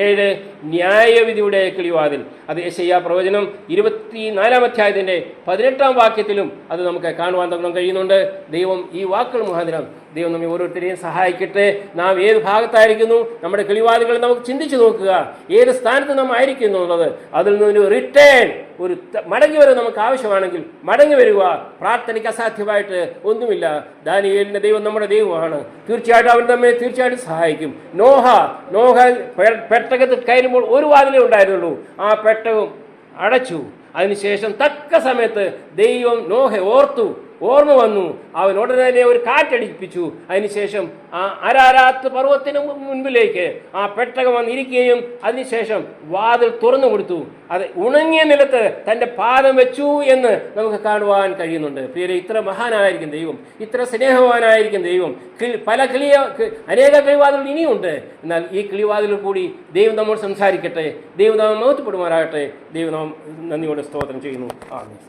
7, ന്യായവിധിയുടെ കിളിവാതിൽ. അത് യെശയ്യാ പ്രവചനം 24 അധ്യായത്തിൻ്റെ 18 വാക്യത്തിലും അത് നമുക്ക് കാണുവാൻ തക്കണം കഴിയുന്നുണ്ട്. ദൈവം ഈ വാക്കുകൾ മുഖാന്തരം ദൈവം നമ്മെ ഓരോരുത്തരെയും സഹായിക്കട്ടെ. നാം ഏത് ഭാഗത്തായിരിക്കുന്നു, നമ്മുടെ കിളിവാതികൾ നമുക്ക് ചിന്തിച്ചു നോക്കുക, ഏത് സ്ഥാനത്ത് നാം ആയിരിക്കുന്നു എന്നുള്ളത്. അതിൽ നിന്നൊരു റിട്ടേൺ, ഒരു മടങ്ങി വരെ നമുക്ക് ആവശ്യമാണെങ്കിൽ മടങ്ങി വരിക. പ്രാർത്ഥനയ്ക്ക് അസാധ്യമായിട്ട് ഒന്നുമില്ല. ദാനിയേലിൻ്റെ ദൈവം നമ്മുടെ ദൈവമാണ്. തീർച്ചയായിട്ടും അവൻ നമ്മെ തീർച്ചയായിട്ടും സഹായിക്കും. നോഹ പെട്ടകത്തിൽ കയറുമ്പോൾ ഒരു വാതിലേ ഉണ്ടായിരുന്നുള്ളൂ. ആ പെട്ടകം അടച്ചു. അതിനുശേഷം തക്ക സമയത്ത് ദൈവം നോഹയെ ഓർമ്മ വന്നു. അവൻ ഉടനെ തന്നെ ഒരു കാറ്റടിപ്പിച്ചു. അതിനുശേഷം ആ അരാരാത്ത് പർവ്വതത്തിന് മുൻപിലേക്ക് ആ പെട്ടകം വന്നിരിക്കുകയും അതിനുശേഷം വാതിൽ തുറന്നു കൊടുത്തു. അത് ഉണങ്ങിയ നിലത്ത് തൻ്റെ പാദം വെച്ചു എന്ന് നമുക്ക് കാണുവാൻ കഴിയുന്നുണ്ട്. പ്രിയരെ, ഇത്ര മഹാനായിരിക്കും ദൈവം, ഇത്ര സ്നേഹവാനായിരിക്കും ദൈവം. അനേക കിളിവാതിൽ ഇനിയുണ്ട്. എന്നാൽ ഈ കിളിവാതിൽ കൂടി ദൈവം നമ്മോട് സംസാരിക്കട്ടെ. ദൈവം നാം മഹത്വപ്പെടുമാറാകട്ടെ. ദൈവം നാം നന്ദിയോടെ സ്തോത്രം ചെയ്യുന്നു. ആമേൻ.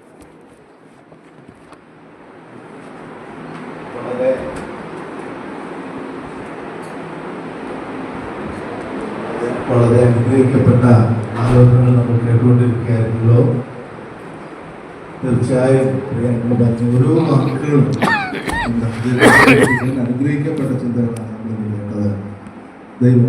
വളരെ അനുഗ്രഹിക്കപ്പെട്ട ആലോചനകൾ നമ്മൾ കേട്ടുകൊണ്ടിരിക്കുകയായിരുന്നല്ലോ. തീർച്ചയായും ഓരോ വാക്കുകളും അനുഗ്രഹിക്കപ്പെട്ട ചിന്തകളാണ് നമ്മൾ കേട്ടത്. ദൈവം